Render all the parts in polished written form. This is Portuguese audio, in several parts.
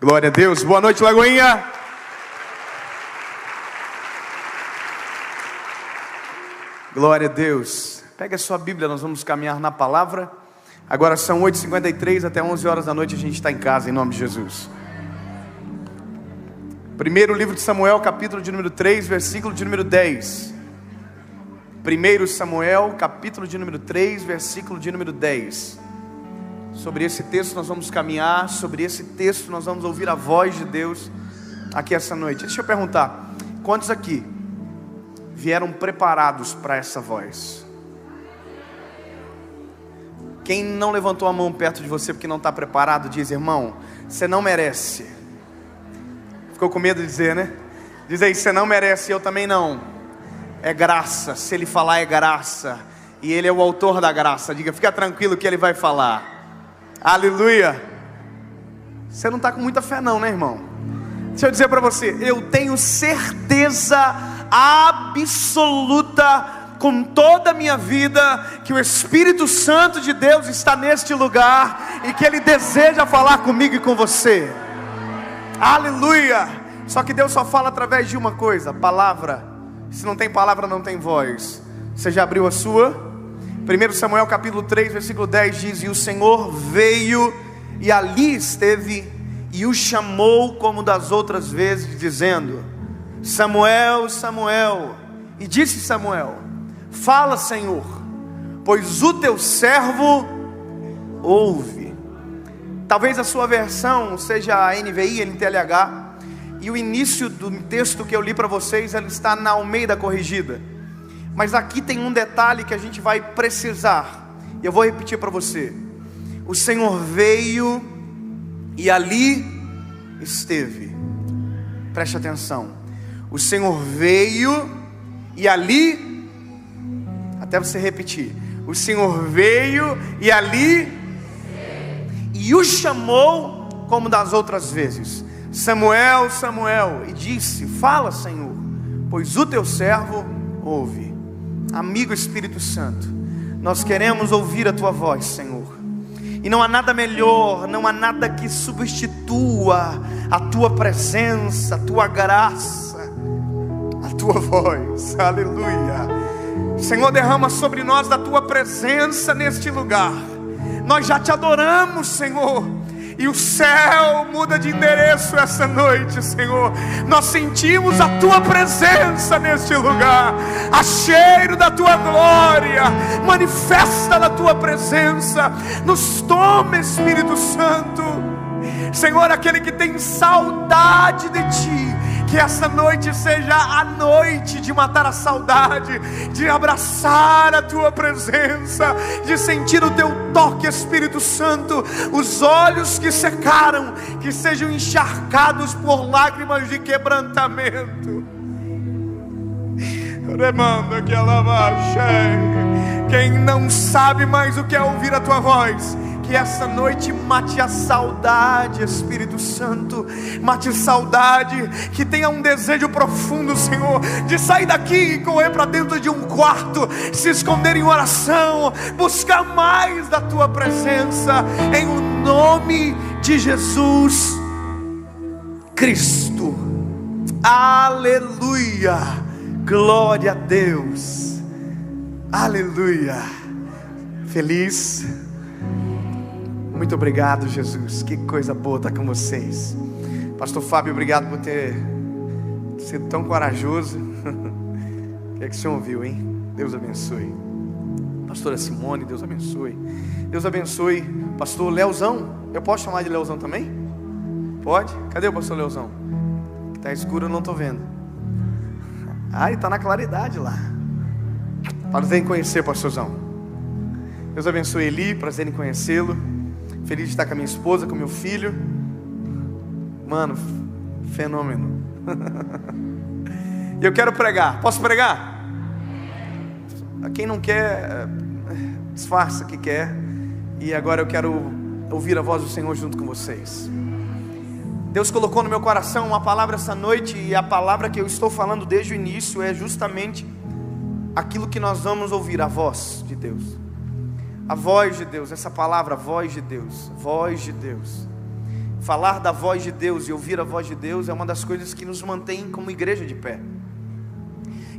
Glória a Deus. Boa noite, Lagoinha. Glória a Deus. Pega a sua Bíblia, nós vamos caminhar na palavra. Agora são 8h53, até 11 horas da noite a gente está em casa, em nome de Jesus. Primeiro livro de Samuel, capítulo de número 3, versículo de número 10. Primeiro Samuel, capítulo de número 3, versículo de número 10. Sobre esse texto nós vamos caminhar, sobre esse texto nós vamos ouvir a voz de Deus aqui essa noite. Deixa eu perguntar, quantos aqui vieram preparados para essa voz? Quem não levantou a mão perto de você porque não está preparado, diz: irmão, você não merece. Ficou com medo de dizer, né? Diz aí: você não merece, eu também não. É graça, se ele falar é graça, e ele é o autor da graça. Diga, fica tranquilo que ele vai falar. Aleluia. Você não está com muita fé não, né, irmão? Deixa eu dizer para você, eu tenho certeza absoluta, com toda a minha vida, que o Espírito Santo de Deus está neste lugar, e que Ele deseja falar comigo e com você. Aleluia. Só que Deus só fala através de uma coisa: palavra. Se não tem palavra, não tem voz. Você já abriu a sua? 1 Samuel capítulo 3, versículo 10 diz: e o Senhor veio e ali esteve, e o chamou como das outras vezes, dizendo: Samuel, Samuel. E disse Samuel: fala, Senhor, pois o teu servo ouve. Talvez a sua versão seja a NVI, NTLH, e o início do texto que eu li para vocês, ele está na Almeida Corrigida. Mas aqui tem um detalhe que a gente vai precisar, e eu vou repetir para você: o Senhor veio e ali esteve. Preste atenção. O Senhor veio e ali, até você repetir, o Senhor veio e ali, e o chamou como das outras vezes: Samuel, Samuel. E disse: fala, Senhor, pois o teu servo ouve. Amigo Espírito Santo, nós queremos ouvir a tua voz, Senhor. E não há nada melhor, não há nada que substitua a tua presença, a tua graça, a tua voz. Aleluia. Senhor, derrama sobre nós da tua presença neste lugar. Nós já te adoramos, Senhor, e o céu muda de endereço essa noite, Senhor. Nós sentimos a tua presença neste lugar, a cheiro da tua glória. Manifesta da tua presença, nos toma, Espírito Santo. Senhor, aquele que tem saudade de ti, que essa noite seja a noite de matar a saudade, de abraçar a tua presença, de sentir o teu toque, Espírito Santo. Os olhos que secaram, que sejam encharcados por lágrimas de quebrantamento. Remanda que ela quem não sabe mais o que é ouvir a tua voz, que essa noite mate a saudade, Espírito Santo. Mate a saudade, que tenha um desejo profundo, Senhor, de sair daqui e correr para dentro de um quarto, se esconder em oração, buscar mais da tua presença, em o nome de Jesus Cristo. Aleluia. Glória a Deus. Aleluia. Feliz. Muito obrigado, Jesus. Que coisa boa estar com vocês. Pastor Fábio, obrigado por ter sido tão corajoso. O que é que o senhor ouviu, hein? Deus abençoe. Pastora Simone, Deus abençoe. Deus abençoe. Pastor Leozão, eu posso chamar de Leozão também? Pode? Cadê o pastor Leozão? Que está escuro, eu não estou vendo. Ah, ele está na claridade lá. Prazer em conhecer, pastorzão. Deus abençoe Eli, prazer em conhecê-lo. Feliz de estar com a minha esposa, com meu filho. Mano, fenômeno. E eu quero pregar. Posso pregar? Quem não quer, disfarça que quer. E agora eu quero ouvir a voz do Senhor junto com vocês. Deus colocou no meu coração uma palavra essa noite, e a palavra que eu estou falando desde o início é justamente aquilo que nós vamos ouvir, a voz de Deus. A voz de Deus, essa palavra, voz de Deus, voz de Deus. falar da voz de Deus e ouvir a voz de Deus é uma das coisas que nos mantém como igreja de pé.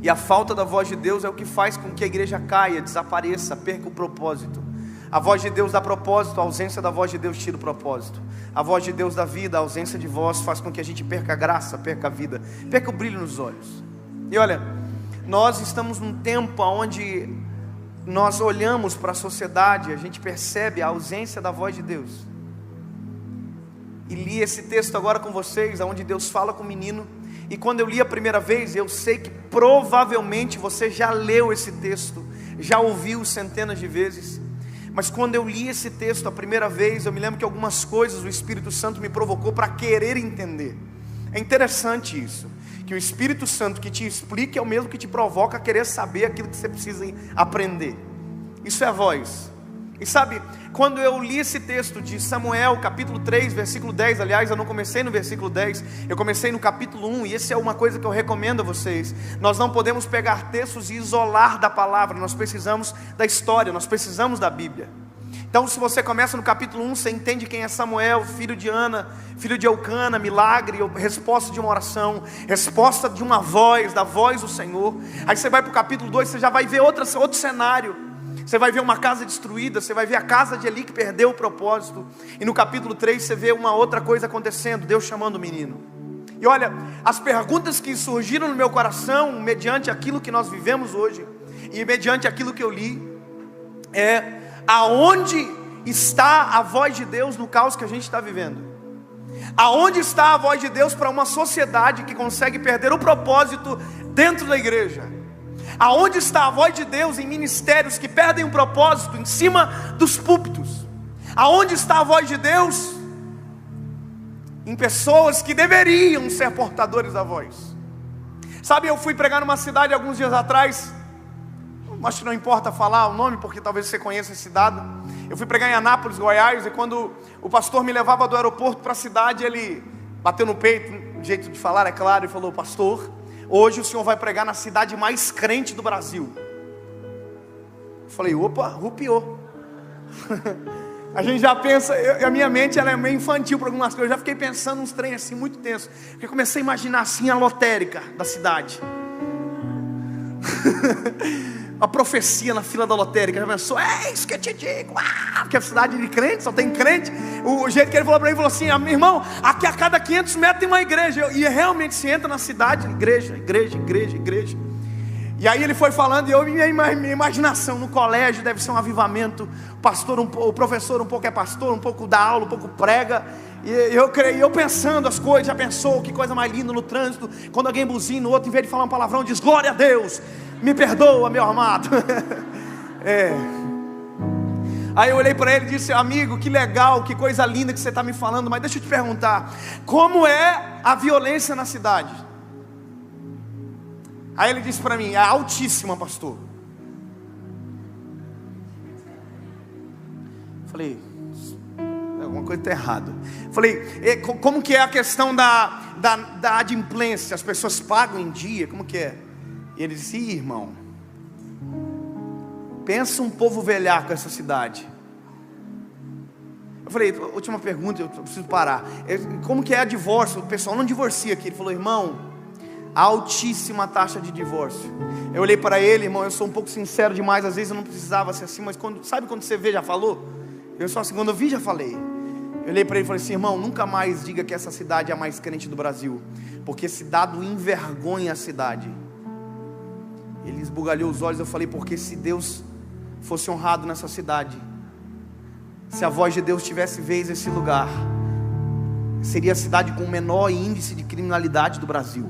E a falta da voz de Deus é o que faz com que a igreja caia, desapareça, perca o propósito. A voz de Deus dá propósito, a ausência da voz de Deus tira o propósito. A voz de Deus dá vida, a ausência de voz faz com que a gente perca a graça, perca a vida, perca o brilho nos olhos. E olha, nós estamos num tempo onde nós olhamos para a sociedade, a gente percebe a ausência da voz de Deus. E li esse texto agora com vocês, onde Deus fala com o menino. E quando eu li a primeira vez, eu sei que provavelmente você já leu esse texto, já ouviu centenas de vezes. Mas quando eu li esse texto a primeira vez, eu me lembro que algumas coisas o Espírito Santo me provocou para querer entender. É interessante isso, que o Espírito Santo que te explica é o mesmo que te provoca a querer saber aquilo que você precisa aprender. Isso é a voz. E sabe, quando eu li esse texto de Samuel, capítulo 3, versículo 10, aliás, eu não comecei no versículo 10, eu comecei no capítulo 1, e essa é uma coisa que eu recomendo a vocês. Nós não podemos pegar textos e isolar da palavra, nós precisamos da história, nós precisamos da Bíblia. Então, se você começa no capítulo 1, você entende quem é Samuel, filho de Ana, filho de Eucana, milagre, resposta de uma oração, resposta de uma voz, da voz do Senhor. Aí você vai para o capítulo 2, você já vai ver outro cenário. Você vai ver uma casa destruída, você vai ver a casa de Eli que perdeu o propósito. E no capítulo 3 você vê uma outra coisa acontecendo, Deus chamando o menino. E olha, as perguntas que surgiram no meu coração, mediante aquilo que nós vivemos hoje, e mediante aquilo que eu li, é: aonde está a voz de Deus no caos que a gente está vivendo? Aonde está a voz de Deus para uma sociedade que consegue perder o propósito dentro da igreja? Aonde está a voz de Deus em ministérios que perdem o propósito em cima dos púlpitos? Aonde está a voz de Deus em pessoas que deveriam ser portadores da voz? Sabe, eu fui pregar numa cidade alguns dias atrás, acho que não importa falar o nome, porque talvez você conheça esse dado. Eu fui pregar em Anápolis, Goiás, e quando o pastor me levava do aeroporto para a cidade, ele bateu no peito, um jeito de falar, é claro, e falou: pastor, hoje o senhor vai pregar na cidade mais crente do Brasil. Eu falei: opa, rupiou. A gente já pensa, a minha mente ela é meio infantil para algumas coisas. Eu já fiquei pensando uns trem assim muito tenso, porque comecei a imaginar assim a lotérica da cidade. A profecia na fila da lotérica. Já pensou: é isso que eu te digo, porque a cidade de crente, só tem crente. O jeito que ele falou para mim, falou assim: meu irmão, aqui a cada 500 metros tem uma igreja. E realmente se entra na cidade, igreja, igreja, igreja, igreja. E aí ele foi falando, e eu, minha imaginação, no colégio deve ser um avivamento. O professor um pouco é pastor, um pouco dá aula, um pouco prega. E eu pensando as coisas. Já pensou que coisa mais linda no trânsito, quando alguém buzina, o outro, em vez de falar um palavrão, diz: glória a Deus, me perdoa, meu amado. Aí eu olhei para ele e disse: amigo, que legal, que coisa linda que você está me falando, mas deixa eu te perguntar, como é a violência na cidade? Aí ele disse para mim: é altíssima, pastor. Falei: alguma coisa está errada. Falei: como que é a questão da adimplência? As pessoas pagam em dia, como que é? E ele disse: irmão, pensa um povo velhaco essa cidade. Eu falei: última pergunta, eu preciso parar. Como que é a divórcio? O pessoal não divorcia aqui. Ele falou: irmão, altíssima taxa de divórcio. Eu olhei para ele: irmão, eu sou um pouco sincero demais, às vezes eu não precisava ser assim, mas sabe quando você vê, já falou? Eu sou assim, quando eu vi, já falei. Eu olhei para ele e falei assim: irmão, nunca mais diga que essa cidade é a mais crente do Brasil, porque esse dado envergonha a cidade. Ele esbugalhou os olhos. Eu falei: porque se Deus fosse honrado nessa cidade, se a voz de Deus tivesse vez nesse lugar, seria a cidade com o menor índice de criminalidade do Brasil,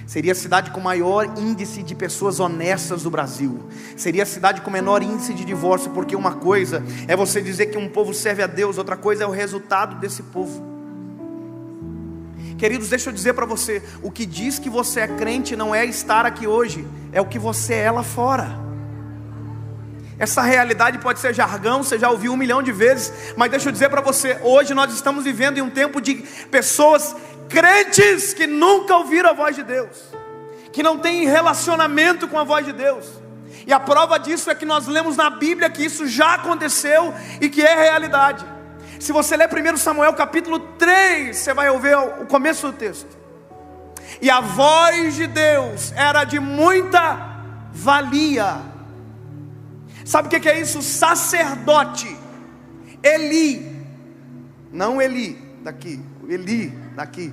seria a cidade com o maior índice de pessoas honestas do Brasil, seria a cidade com o menor índice de divórcio. Porque uma coisa é você dizer que um povo serve a Deus, outra coisa é o resultado desse povo. Queridos, deixa eu dizer para você, o que diz que você é crente não é estar aqui hoje, é o que você é lá fora. Essa realidade pode ser jargão, você já ouviu 1 milhão de vezes, mas deixa eu dizer para você, hoje nós estamos vivendo em um tempo de pessoas crentes que nunca ouviram a voz de Deus, que não têm relacionamento com a voz de Deus. E a prova disso é que nós lemos na Bíblia que isso já aconteceu e que é realidade. Se você ler 1 Samuel capítulo 3, você vai ouvir o começo do texto. E a voz de Deus era de muita valia. Sabe o que é isso? O sacerdote Eli, não Eli daqui, Eli daqui.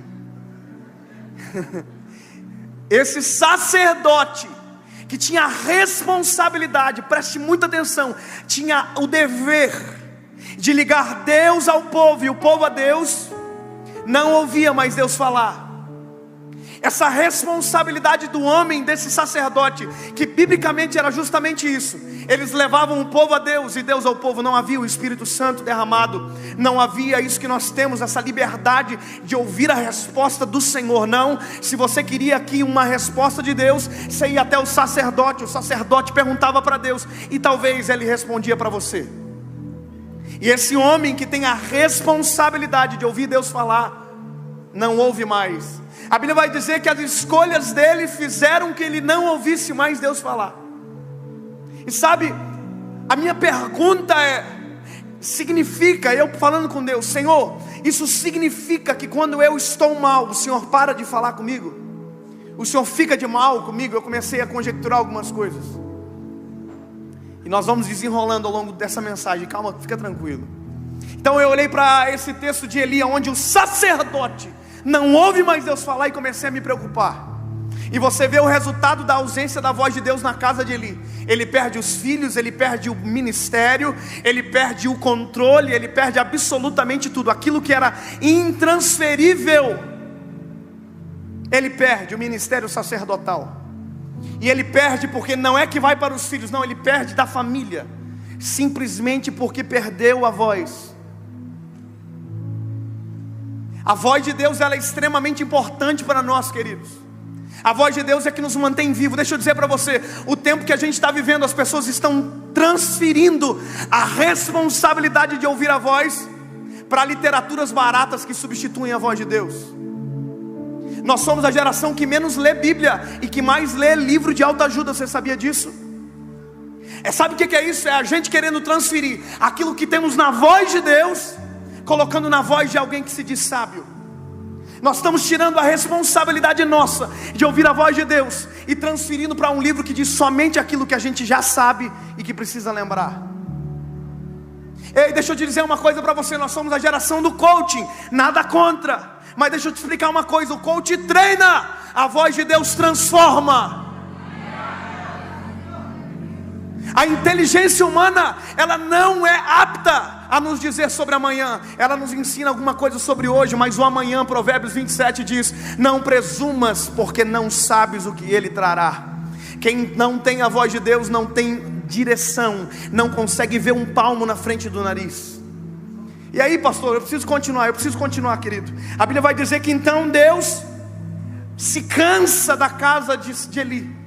Esse sacerdote que tinha a responsabilidade, preste muita atenção, tinha o dever de ligar Deus ao povo e o povo a Deus, não ouvia mais Deus falar. Essa responsabilidade do homem, desse sacerdote, que biblicamente era justamente isso. Eles levavam o povo a Deus e Deus ao povo. Não havia o Espírito Santo derramado, não havia isso que nós temos, essa liberdade de ouvir a resposta do Senhor. Não, se você queria aqui uma resposta de Deus, você ia até o sacerdote perguntava para Deus, e talvez ele respondia para você. E esse homem que tem a responsabilidade de ouvir Deus falar, não ouve mais. A Bíblia vai dizer que as escolhas dele fizeram que ele não ouvisse mais Deus falar. E sabe, a minha pergunta significa, eu falando com Deus, Senhor, isso significa que quando eu estou mal, o Senhor para de falar comigo? O Senhor fica de mal comigo? Eu comecei a conjecturar algumas coisas. E nós vamos desenrolando ao longo dessa mensagem, calma, fica tranquilo. Então eu olhei para esse texto de Eli, onde o sacerdote não ouve mais Deus falar, e comecei a me preocupar. E você vê o resultado da ausência da voz de Deus na casa de Eli. Ele perde os filhos, ele perde o ministério, ele perde o controle, ele perde absolutamente tudo. Aquilo que era intransferível, ele perde o ministério sacerdotal. E ele perde porque não é que vai para os filhos, não, ele perde da família, simplesmente porque perdeu a voz. A voz de Deus, ela é extremamente importante para nós, queridos. A voz de Deus é que nos mantém vivos. Deixa eu dizer para você, o tempo que a gente está vivendo, as pessoas estão transferindo a responsabilidade de ouvir a voz para literaturas baratas que substituem a voz de Deus. Nós somos a geração que menos lê Bíblia e que mais lê livro de autoajuda. Você sabia disso? Sabe o que é isso? É a gente querendo transferir aquilo que temos na voz de Deus, colocando na voz de alguém que se diz sábio. Nós estamos tirando a responsabilidade nossa de ouvir a voz de Deus e transferindo para um livro que diz somente aquilo que a gente já sabe e que precisa lembrar. Ei, deixa eu te dizer uma coisa para você, nós somos a geração do coaching, nada contra, mas deixa eu te explicar uma coisa, o coach treina, a voz de Deus transforma. A inteligência humana, ela não é apta a nos dizer sobre amanhã. Ela nos ensina alguma coisa sobre hoje, mas o amanhã, Provérbios 27 diz: não presumas, porque não sabes o que ele trará. Quem não tem a voz de Deus não tem direção, não consegue ver um palmo na frente do nariz. E aí, pastor, eu preciso continuar, querido. A Bíblia vai dizer que então Deus se cansa da casa de Eli.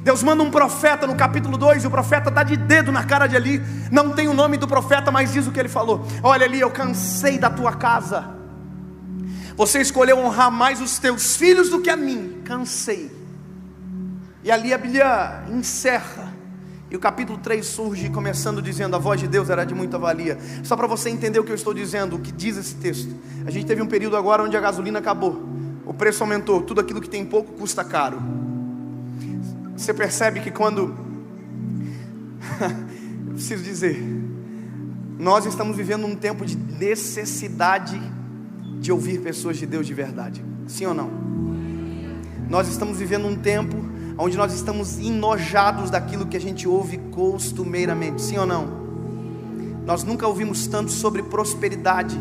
Deus manda um profeta no capítulo 2, e o profeta dá de dedo na cara de Eli. Não tem o nome do profeta, mas diz o que ele falou: olha, Eli, eu cansei da tua casa. Você escolheu honrar mais os teus filhos do que a mim. Cansei. E ali a Bíblia encerra, e o capítulo 3 surge começando dizendo: a voz de Deus era de muita valia. Só para você entender o que eu estou dizendo, o que diz esse texto. A gente teve um período agora onde a gasolina acabou, o preço aumentou, tudo aquilo que tem pouco custa caro. Você percebe que quando eu preciso dizer, nós estamos vivendo um tempo de necessidade de ouvir pessoas de Deus de verdade. Sim ou não? Nós estamos vivendo um tempo onde nós estamos enojados daquilo que a gente ouve costumeiramente. Sim ou não? Nós nunca ouvimos tanto sobre prosperidade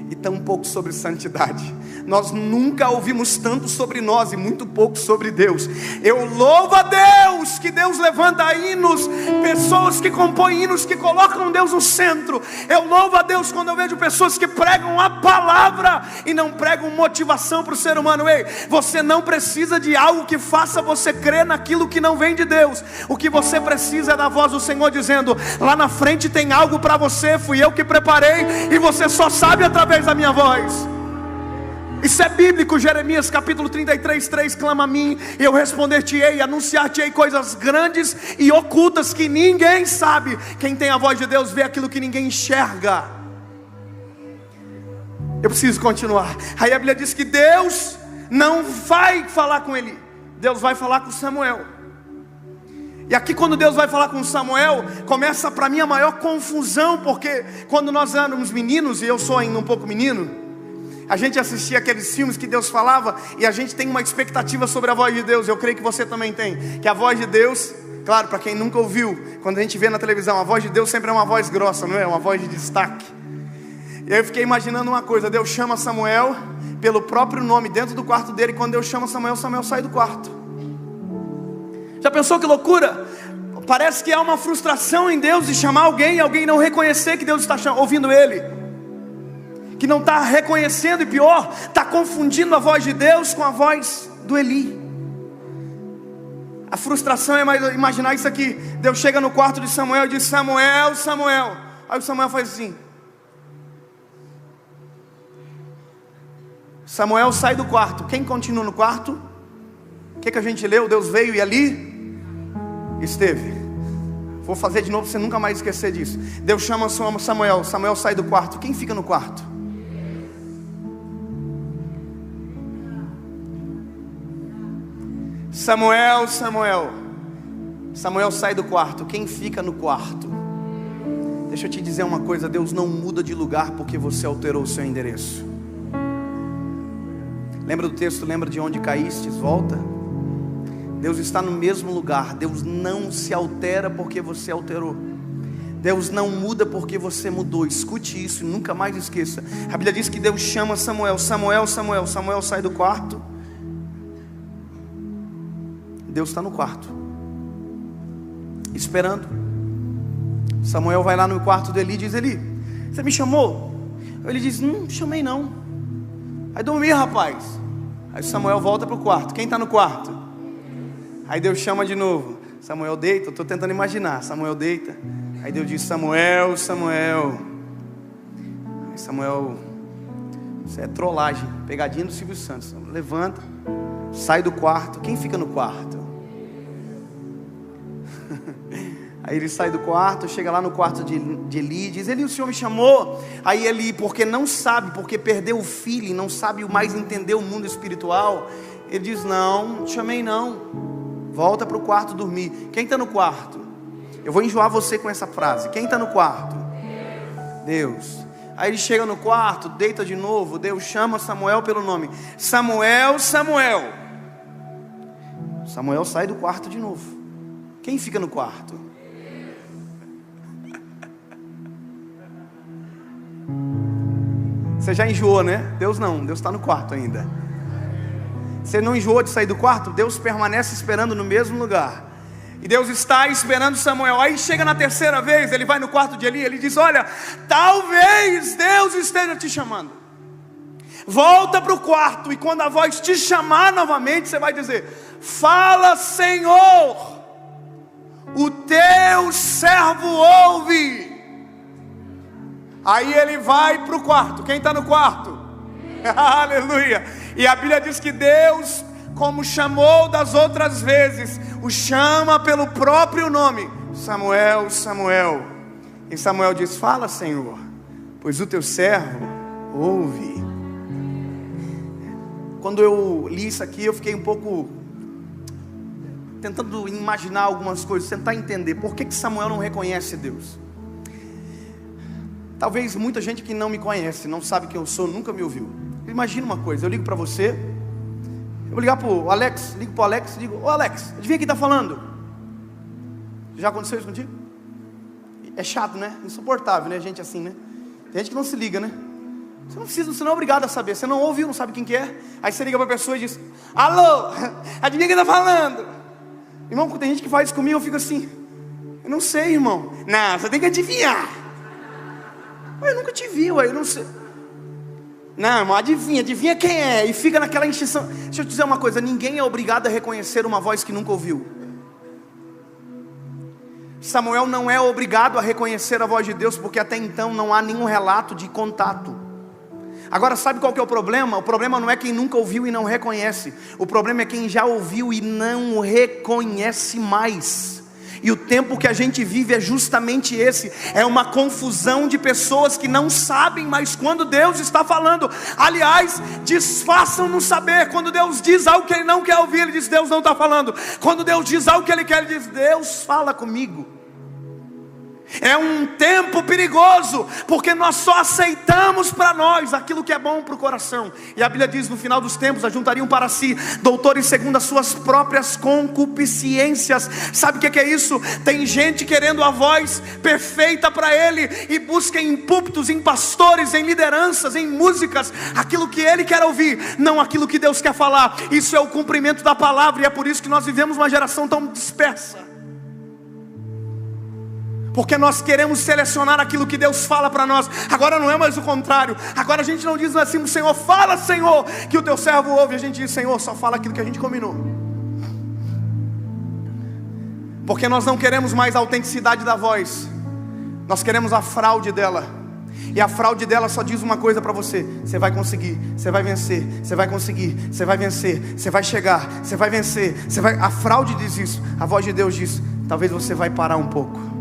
e tão pouco sobre santidade. Nós nunca ouvimos tanto sobre nós e muito pouco sobre Deus. Eu louvo a Deus que Deus levanta hinos, pessoas que compõem hinos que colocam Deus no centro. Eu louvo a Deus quando eu vejo pessoas que pregam a palavra e não pregam motivação para o ser humano. Ei, você não precisa de algo que faça você crer naquilo que não vem de Deus. O que você precisa é da voz do Senhor dizendo: lá na frente tem algo para você, fui eu que preparei e você só sabe através da minha voz. Isso é bíblico. Jeremias capítulo 33, 3: clama a mim, e eu responder-te-ei, anunciar-te-ei coisas grandes e ocultas que ninguém sabe. Quem tem a voz de Deus vê aquilo que ninguém enxerga. Eu preciso continuar. Aí a Bíblia diz que Deus não vai falar com ele, Deus vai falar com Samuel. E aqui, quando Deus vai falar com Samuel, começa para mim a maior confusão, porque quando nós éramos meninos, e eu sou ainda um pouco menino, a gente assistia aqueles filmes que Deus falava, e a gente tem uma expectativa sobre a voz de Deus. Eu creio que você também tem, que a voz de Deus, claro, para quem nunca ouviu, quando a gente vê na televisão, a voz de Deus sempre é uma voz grossa, não é? Uma voz de destaque. E aí eu fiquei imaginando uma coisa: Deus chama Samuel pelo próprio nome dentro do quarto dele, e quando Deus chama Samuel, Samuel sai do quarto. Já pensou que loucura? Parece que há uma frustração em Deus de chamar alguém e alguém não reconhecer que Deus está ouvindo ele, que não está reconhecendo, e pior, está confundindo a voz de Deus com a voz do Eli. A frustração é mais imaginar isso aqui: Deus chega no quarto de Samuel e diz: Samuel, Samuel. Aí o Samuel faz assim. Samuel sai do quarto. Quem continua no quarto? O que a gente leu? Deus veio e ali esteve. Vou fazer de novo para você nunca mais esquecer disso. Deus chama Samuel. Samuel sai do quarto. Quem fica no quarto? Samuel, Samuel. Samuel sai do quarto. Quem fica no quarto? Deixa eu te dizer uma coisa: Deus não muda de lugar porque você alterou o seu endereço. Lembra do texto? Lembra de onde caístes? Volta. Deus está no mesmo lugar. Deus não se altera porque você alterou. Deus não muda porque você mudou. Escute isso e nunca mais esqueça. A Bíblia diz que Deus chama Samuel. Samuel, Samuel. Samuel sai do quarto. Deus está no quarto, esperando. Samuel vai lá no quarto de Eli e diz: Eli, você me chamou? Ele diz: não chamei não. Aí dormi, rapaz. Aí Samuel volta para o quarto. Quem está no quarto? Aí Deus chama de novo. Samuel deita. Eu estou tentando imaginar. Samuel deita. Aí Deus diz: Samuel, Samuel. Aí Samuel, isso é trollagem, pegadinha do Silvio Santos. Levanta, sai do quarto. Quem fica no quarto? Aí ele sai do quarto, chega lá no quarto de Eli, diz: Eli, o Senhor me chamou? Aí Eli, porque não sabe, porque perdeu o feeling, não sabe mais entender o mundo espiritual, ele diz: não, chamei não. Volta para o quarto dormir. Quem está no quarto? Eu vou enjoar você com essa frase. Quem está no quarto? Deus. Aí ele chega no quarto, deita de novo. Deus chama Samuel pelo nome: Samuel, Samuel. Samuel sai do quarto de novo. Quem fica no quarto? Você já enjoou, né? Deus não, Deus está no quarto ainda. Você não enjoou de sair do quarto? Deus permanece esperando no mesmo lugar. E Deus está esperando Samuel. Aí chega na terceira vez, ele vai no quarto de Eli, ele diz: olha, talvez Deus esteja te chamando. Volta para o quarto, e quando a voz te chamar novamente, você vai dizer: fala, Senhor, o teu servo ouve. Aí ele vai para o quarto. Quem está no quarto? Aleluia. E a Bíblia diz que Deus, como chamou das outras vezes, o chama pelo próprio nome: Samuel, Samuel. E Samuel diz: fala, Senhor, pois o teu servo ouve. Quando eu li isso aqui, eu fiquei um pouco tentando imaginar algumas coisas, tentar entender por que Samuel não reconhece Deus. Talvez muita gente que não me conhece, não sabe quem eu sou, nunca me ouviu. Imagina uma coisa: eu ligo para você, eu vou ligar para o Alex, ligo para o Alex e digo: ô Alex, adivinha quem está falando? Já aconteceu isso contigo? É chato, né? Insuportável, né? Gente assim, né? Tem gente que não se liga, né? Você não precisa, você não é obrigado a saber. Você não ouviu, não sabe quem que é. Aí você liga para a pessoa e diz: alô, adivinha quem está falando? Irmão, tem gente que faz isso comigo, eu fico assim: eu não sei, irmão. Não, você tem que adivinhar. Eu nunca te vi, eu não sei. Não, irmão, adivinha quem é. E fica naquela encheção. Deixa eu te dizer uma coisa: ninguém é obrigado a reconhecer uma voz que nunca ouviu. Samuel não é obrigado a reconhecer a voz de Deus, porque até então não há nenhum relato de contato. Agora sabe qual que é o problema? O problema não é quem nunca ouviu e não reconhece. O problema é quem já ouviu e não reconhece mais. E o tempo que a gente vive é justamente esse. É uma confusão de pessoas que não sabem mais quando Deus está falando. Aliás, disfarçam no saber. Quando Deus diz algo que ele não quer ouvir, ele diz: Deus não está falando. Quando Deus diz algo que ele quer, ele diz: Deus fala comigo. É um tempo perigoso, porque nós só aceitamos para nós aquilo que é bom para o coração. E a Bíblia diz: no final dos tempos ajuntariam para si doutores segundo as suas próprias concupiscências. Sabe o que é isso? Tem gente querendo a voz perfeita para ele, e busca em púlpitos, em pastores, em lideranças, em músicas, aquilo que ele quer ouvir, não aquilo que Deus quer falar. Isso é o cumprimento da palavra, e é por isso que nós vivemos uma geração tão dispersa. Porque nós queremos selecionar aquilo que Deus fala para nós. Agora não é mais o contrário. Agora a gente não diz assim: Senhor, fala, Senhor, que o teu servo ouve. A gente diz: Senhor, só fala aquilo que a gente combinou. Porque nós não queremos mais a autenticidade da voz, nós queremos a fraude dela. E a fraude dela só diz uma coisa para você: você vai conseguir, você vai vencer, você vai conseguir, você vai vencer, você vai chegar, você vai vencer, você vai... A fraude diz isso. A voz de Deus diz: talvez você vai parar um pouco.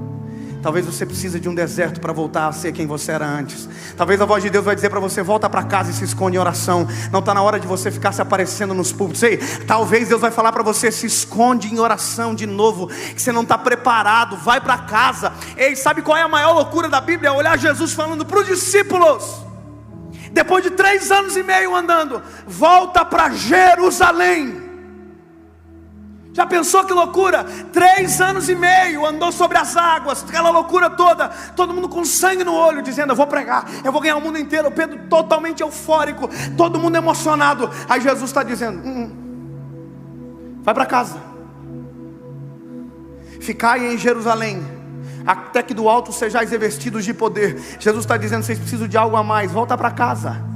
Talvez você precise de um deserto para voltar a ser quem você era antes. Talvez a voz de Deus vai dizer para você: volta para casa e se esconde em oração. Não está na hora de você ficar se aparecendo nos púlpitos. Ei, talvez Deus vai falar para você: se esconde em oração de novo, que você não está preparado, vai para casa. Ei, sabe qual é a maior loucura da Bíblia? Olhar Jesus falando para os discípulos, depois de 3 anos e meio andando: volta para Jerusalém. Já pensou que loucura? 3 anos e meio, andou sobre as águas, aquela loucura toda, todo mundo com sangue no olho, dizendo: eu vou pregar, eu vou ganhar o mundo inteiro. Pedro totalmente eufórico, todo mundo emocionado. Aí Jesus está dizendo: vai para casa, ficai em Jerusalém, até que do alto sejais revestidos de poder. Jesus está dizendo: vocês precisam de algo a mais, volta para casa.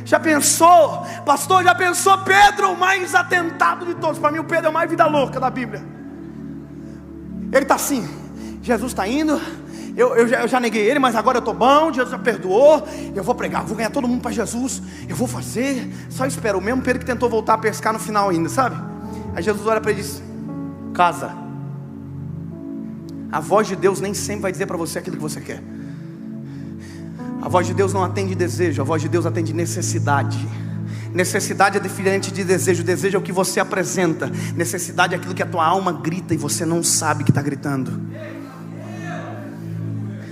Já pensou, pastor, já pensou Pedro, o mais atentado de todos? Para mim o Pedro é o mais vida louca da Bíblia. Ele está assim: Jesus está indo, eu já neguei ele, mas agora eu estou bom, Jesus já perdoou, eu vou pregar, vou ganhar todo mundo para Jesus, eu vou fazer, só espera. O mesmo Pedro que tentou voltar a pescar no final ainda, sabe? Aí Jesus olha para ele e diz: casa. A voz de Deus nem sempre vai dizer para você aquilo que você quer. A voz de Deus não atende desejo, a voz de Deus atende necessidade. Necessidade é diferente de desejo. Desejo é o que você apresenta, necessidade é aquilo que a tua alma grita e você não sabe que está gritando.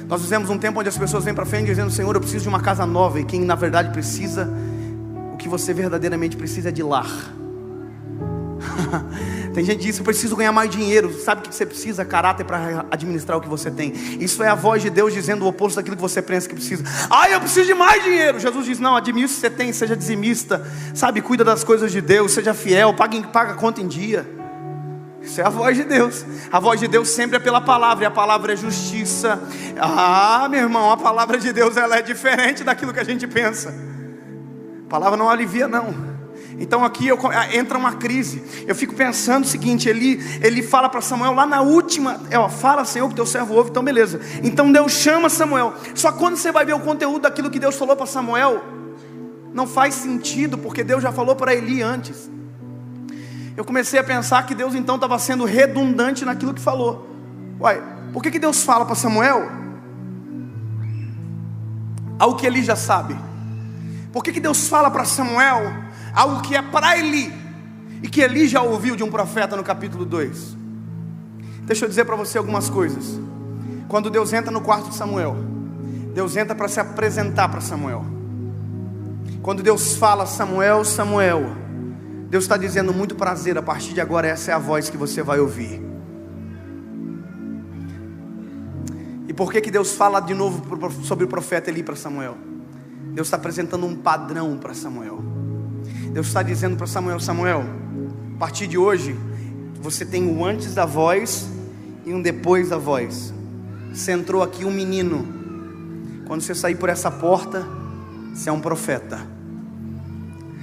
Nós vivemos um tempo onde as pessoas vêm para frente dizendo: Senhor, eu preciso de uma casa nova. E quem na verdade precisa, o que você verdadeiramente precisa é de lar. Tem gente que diz: eu preciso ganhar mais dinheiro. Sabe o que você precisa? Caráter para administrar o que você tem. Isso é a voz de Deus dizendo o oposto daquilo que você pensa que precisa. Eu preciso de mais dinheiro. Jesus diz: não, administre o que você tem, seja dizimista, sabe, cuida das coisas de Deus, seja fiel, paga a conta em dia. Isso é a voz de Deus. A voz de Deus sempre é pela palavra, e a palavra é justiça. Meu irmão, a palavra de Deus, ela é diferente daquilo que a gente pensa. A palavra não alivia, não. Então aqui entra uma crise. Eu fico pensando o seguinte: ele fala para Samuel lá na última: fala, Senhor, que teu servo ouve. Então beleza, então Deus chama Samuel. Só que quando você vai ver o conteúdo daquilo que Deus falou para Samuel, não faz sentido, porque Deus já falou para Eli antes. Eu comecei a pensar que Deus então estava sendo redundante naquilo que falou. Por que Deus fala para Samuel algo que Eli já sabe? Por que Deus fala para Samuel algo que é para Eli e que Eli já ouviu de um profeta no capítulo 2? Deixa eu dizer para você algumas coisas. Quando Deus entra no quarto de Samuel, Deus entra para se apresentar para Samuel. Quando Deus fala: Samuel, Samuel, Deus está dizendo: muito prazer, a partir de agora essa é a voz que você vai ouvir. E por que Deus fala de novo sobre o profeta Eli para Samuel? Deus está apresentando um padrão para Samuel. Deus está dizendo para Samuel: Samuel, a partir de hoje você tem um antes da voz e um depois da voz. Você entrou aqui um menino, quando você sair por essa porta, você é um profeta.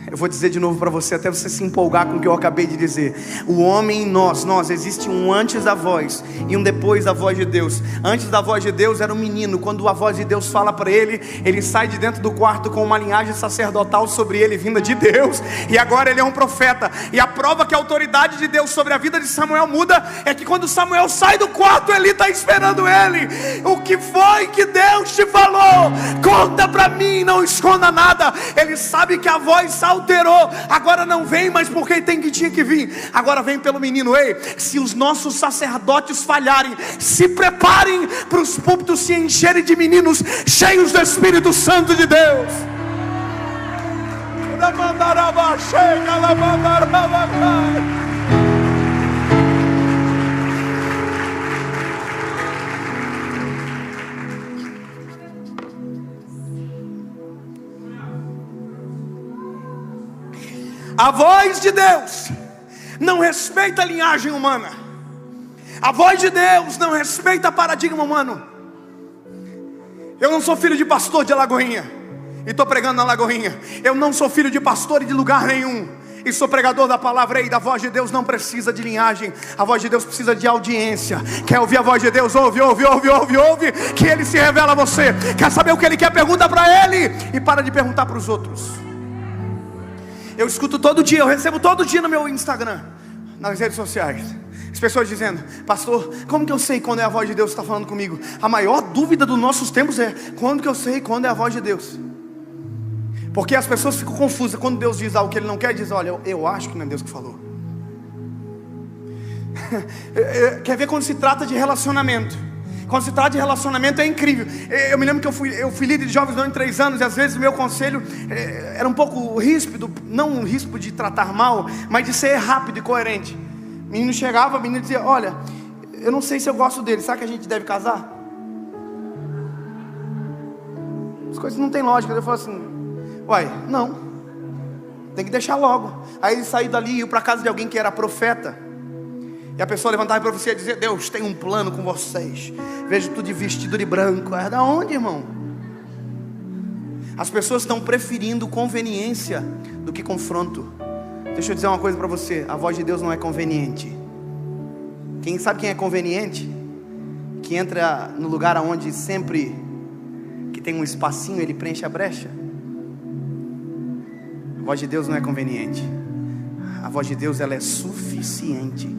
Eu vou dizer de novo para você, até você se empolgar com o que eu acabei de dizer. O homem em nós, existe um antes da voz e um depois da voz de Deus. Antes da voz de Deus era um menino. Quando a voz de Deus fala para ele, ele sai de dentro do quarto com uma linhagem sacerdotal sobre ele, vinda de Deus. E agora ele é um profeta. E a prova que a autoridade de Deus sobre a vida de Samuel muda é que quando Samuel sai do quarto, Eli está esperando ele. O que foi que Deus te falou? Conta para mim, não esconda nada. Ele sabe que a voz alterou, agora não vem mais porque tinha que vir, agora vem pelo menino. Ei, se os nossos sacerdotes falharem, se preparem para os púlpitos se encherem de meninos cheios do Espírito Santo de Deus. A voz de Deus não respeita a linhagem humana. A voz de Deus não respeita paradigma humano. Eu não sou filho de pastor de Alagoinha e estou pregando na Lagoinha. Eu não sou filho de pastor de lugar nenhum e sou pregador da palavra. E da voz de Deus não precisa de linhagem. A voz de Deus precisa de audiência. Quer ouvir a voz de Deus? Ouve, que Ele se revela a você. Quer saber o que Ele quer? Pergunta para Ele e para de perguntar para os outros. Eu escuto todo dia, eu recebo todo dia no meu Instagram, nas redes sociais, as pessoas dizendo: pastor, como que eu sei quando é a voz de Deus que está falando comigo? A maior dúvida dos nossos tempos é: quando que eu sei quando é a voz de Deus? Porque as pessoas ficam confusas quando Deus diz algo que Ele não quer. Diz: olha, eu acho que não é Deus que falou. Quer ver quando se trata de relacionamento? Quando se trata de relacionamento é incrível. Eu me lembro que eu fui líder de jovens em 3 anos. E às vezes o meu conselho era um pouco ríspido. Não um ríspido de tratar mal, mas de ser rápido e coerente. O menino chegava, o menino dizia: olha, eu não sei se eu gosto dele, será que a gente deve casar? As coisas não tem lógica. Eu falo assim: uai, não, tem que deixar logo. Aí ele saiu dali e ia para casa de alguém que era profeta. E a pessoa levantava a profecia e dizia: Deus tem um plano com vocês. Vejo tudo de vestido de branco. É da onde, irmão? As pessoas estão preferindo conveniência do que confronto. Deixa eu dizer uma coisa para você: a voz de Deus não é conveniente. Quem sabe quem é conveniente? Que entra no lugar onde sempre que tem um espacinho, ele preenche a brecha. A voz de Deus não é conveniente. A voz de Deus, ela é suficiente.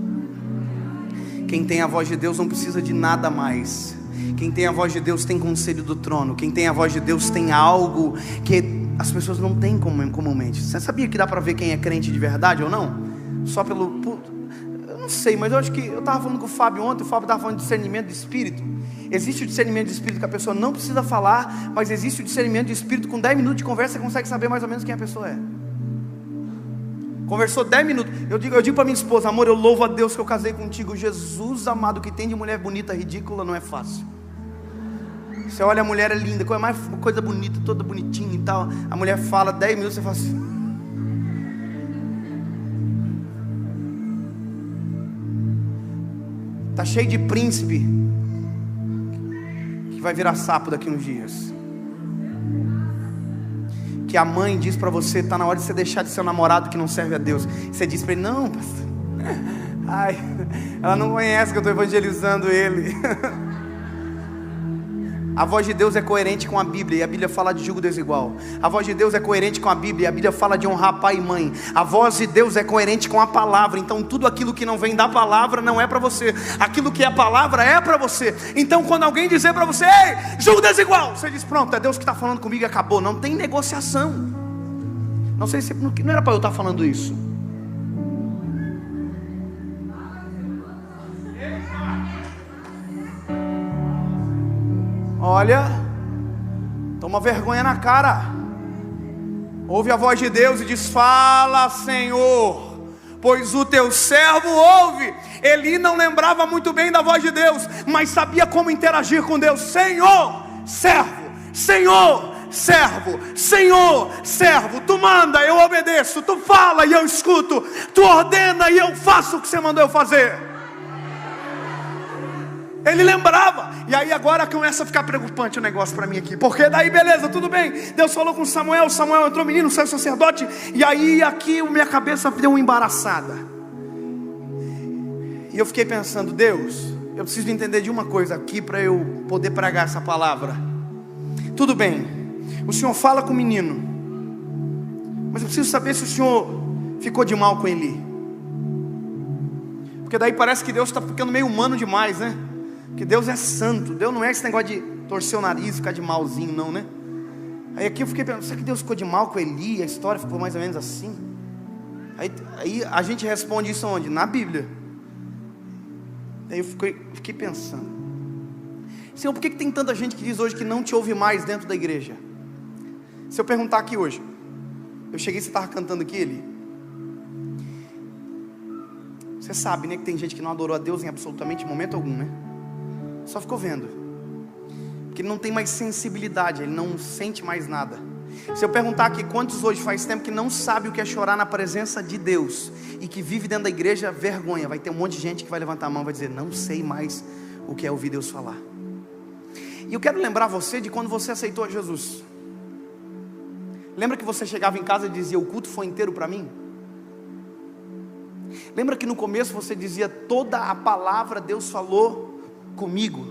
Quem tem a voz de Deus não precisa de nada mais. Quem tem a voz de Deus tem conselho do trono. Quem tem a voz de Deus tem algo que as pessoas não têm comumente. Você sabia que dá para ver quem é crente de verdade ou não? Só pelo... Eu não sei, mas eu acho que... Eu estava falando com o Fábio ontem. O Fábio estava falando de discernimento de espírito. Existe o discernimento de espírito que a pessoa não precisa falar, mas existe o discernimento de espírito. Com 10 minutos de conversa você consegue saber mais ou menos quem a pessoa é. Conversou 10 minutos. Eu digo para minha esposa: amor, eu louvo a Deus que eu casei contigo. Jesus amado, que tem de mulher bonita, ridícula, não é fácil. Você olha, a mulher é linda, coisa bonita, toda bonitinha e tal. A mulher fala 10 minutos, você fala assim: tá cheio de príncipe que vai virar sapo daqui uns dias. Que a mãe diz para você: está na hora de você deixar de ser um namorado que não serve a Deus. Você diz para ele: não, pastor, ai, ela não conhece que eu estou evangelizando ele. A voz de Deus é coerente com a Bíblia, e a Bíblia fala de jugo desigual. A voz de Deus é coerente com a Bíblia, e a Bíblia fala de honrar pai e mãe. A voz de Deus é coerente com a palavra. Então tudo aquilo que não vem da palavra não é para você. Aquilo que é a palavra é para você. Então quando alguém dizer para você: ei, jugo desigual, você diz: pronto, é Deus que está falando comigo e acabou. Não tem negociação. Não sei se não era para eu estar falando isso. Olha, toma vergonha na cara. Ouve a voz de Deus e diz: fala, Senhor, pois o teu servo ouve. Eli não lembrava muito bem da voz de Deus, mas sabia como interagir com Deus. Senhor, servo. Senhor, servo. Senhor, servo. Tu manda, eu obedeço. Tu fala e eu escuto. Tu ordena e eu faço o que você mandou eu fazer. Ele lembrava. E aí agora começa a ficar preocupante o negócio para mim aqui. Porque daí beleza, tudo bem, Deus falou com Samuel, Samuel entrou menino, saiu sacerdote. E aí aqui minha cabeça deu uma embaraçada. E eu fiquei pensando, Deus, eu preciso entender de uma coisa aqui para eu poder pregar essa palavra. Tudo bem, o Senhor fala com o menino, mas eu preciso saber se o Senhor ficou de mal com Eli. Porque daí parece que Deus está ficando meio humano demais, né? Que Deus é santo. Deus não é esse negócio de torcer o nariz, ficar de malzinho não, né? Aí aqui eu fiquei pensando, será que Deus ficou de mal com Eli? A história ficou mais ou menos assim. Aí a gente responde isso onde? Na Bíblia. Daí eu fiquei pensando, Senhor, por que tem tanta gente que diz hoje que não te ouve mais dentro da igreja? Se eu perguntar aqui hoje, eu cheguei, você estava cantando aqui, Eli. Você sabe, né, que tem gente que não adorou a Deus em absolutamente momento algum, né? Só ficou vendo. Porque ele não tem mais sensibilidade, ele não sente mais nada. Se eu perguntar aqui, quantos hoje faz tempo que não sabe o que é chorar na presença de Deus e que vive dentro da igreja, vergonha, vai ter um monte de gente que vai levantar a mão e vai dizer, não sei mais o que é ouvir Deus falar. E eu quero lembrar você de quando você aceitou a Jesus. Lembra que você chegava em casa e dizia, o culto foi inteiro para mim? Lembra que no começo você dizia, toda a palavra Deus falou comigo?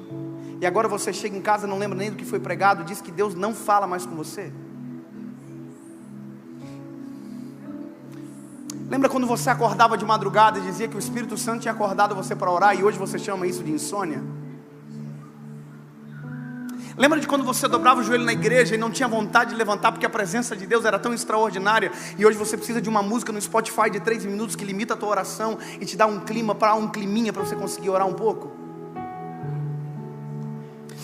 E agora você chega em casa e não lembra nem do que foi pregado, diz que Deus não fala mais com você? Lembra quando você acordava de madrugada e dizia que o Espírito Santo tinha acordado você para orar e hoje você chama isso de insônia? Lembra de quando você dobrava o joelho na igreja e não tinha vontade de levantar porque a presença de Deus era tão extraordinária e hoje você precisa de uma música no Spotify de 3 minutos que limita a tua oração e te dá um climinha para você conseguir orar um pouco?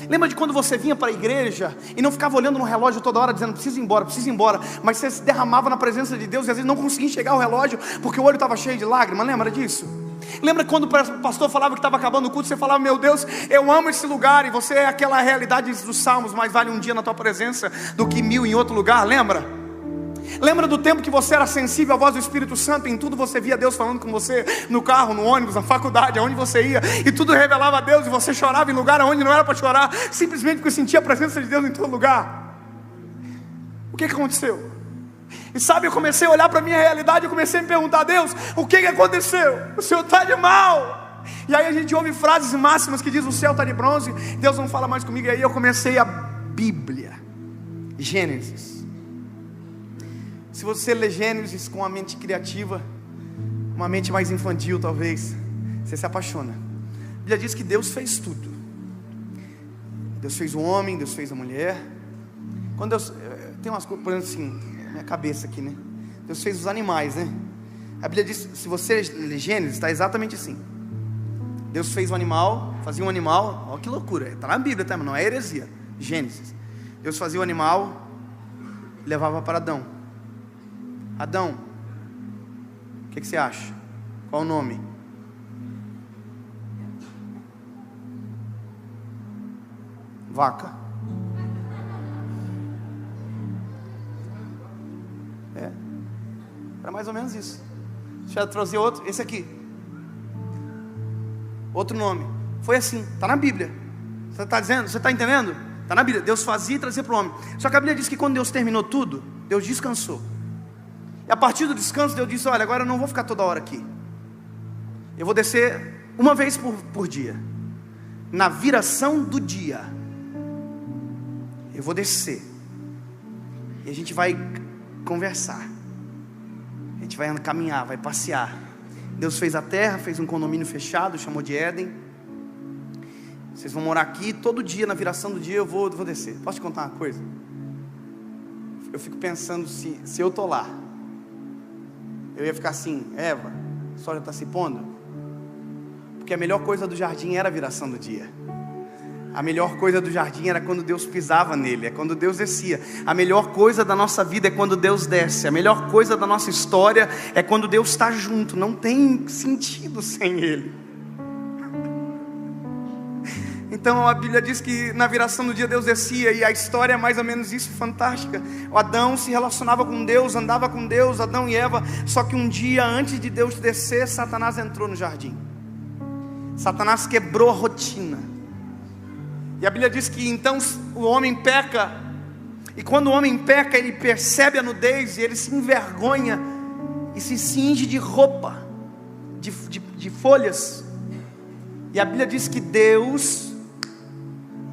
Lembra de quando você vinha para a igreja e não ficava olhando no relógio toda hora dizendo, preciso ir embora, mas você se derramava na presença de Deus e às vezes não conseguia enxergar o relógio porque o olho estava cheio de lágrimas? Lembra disso? Lembra quando o pastor falava que estava acabando o culto, você falava, meu Deus, eu amo esse lugar, e você é aquela realidade dos salmos, mais vale um dia na tua presença do que 1000 em outro lugar? Lembra? Lembra do tempo que você era sensível à voz do Espírito Santo, em tudo você via Deus falando com você, no carro, no ônibus, na faculdade, aonde você ia, e tudo revelava a Deus, e você chorava em lugar onde não era para chorar, simplesmente porque sentia a presença de Deus em todo lugar? O que aconteceu? E sabe, eu comecei a olhar para a minha realidade, eu comecei a me perguntar, Deus, o que aconteceu? O Senhor está de mal. E aí a gente ouve frases máximas que diz, o céu está de bronze, Deus não fala mais comigo. E aí eu comecei a Bíblia, Gênesis. Se você lê Gênesis com uma mente criativa, uma mente mais infantil talvez, você se apaixona. A Bíblia diz que Deus fez tudo. Deus fez o homem, Deus fez a mulher. Quando Deus, tem umas coisas, por exemplo assim, minha cabeça aqui, né? Deus fez os animais, né? A Bíblia diz, se você ler Gênesis, está exatamente assim. Deus fez um animal, fazia um animal, olha que loucura, está na Bíblia, tá? Não é heresia. Gênesis. Deus fazia o animal e levava para Adão. Adão, o que você acha? Qual o nome? Vaca. Era mais ou menos isso. Deixa eu trazer outro, esse aqui. Outro nome. Foi assim, está na Bíblia. Você está dizendo, você está entendendo? Está na Bíblia. Deus fazia e trazia para o homem. Só que a Bíblia diz que quando Deus terminou tudo, Deus descansou. E a partir do descanso, Deus disse, olha, agora eu não vou ficar toda hora aqui. Eu vou descer uma vez por dia. Na viração do dia, eu vou descer. E a gente vai conversar. A gente vai caminhar, vai passear. Deus fez a terra, fez um condomínio fechado, chamou de Éden. Vocês vão morar aqui, todo dia, na viração do dia eu vou descer. Posso te contar uma coisa? Eu fico pensando se eu estou lá, eu ia ficar assim, Eva, a sol já está se pondo? Porque a melhor coisa do jardim era a viração do dia. A melhor coisa do jardim era quando Deus pisava nele, é quando Deus descia. A melhor coisa da nossa vida é quando Deus desce. A melhor coisa da nossa história é quando Deus está junto. Não tem sentido sem Ele. Então a Bíblia diz que na viração do dia Deus descia, e a história é mais ou menos isso, fantástica. O Adão se relacionava com Deus, andava com Deus, Adão e Eva. Só que um dia antes de Deus descer, Satanás entrou no jardim. Satanás quebrou a rotina. E a Bíblia diz que então o homem peca, e quando o homem peca, ele percebe a nudez, e ele se envergonha, e se cinge de roupa, de folhas. E a Bíblia diz que Deus,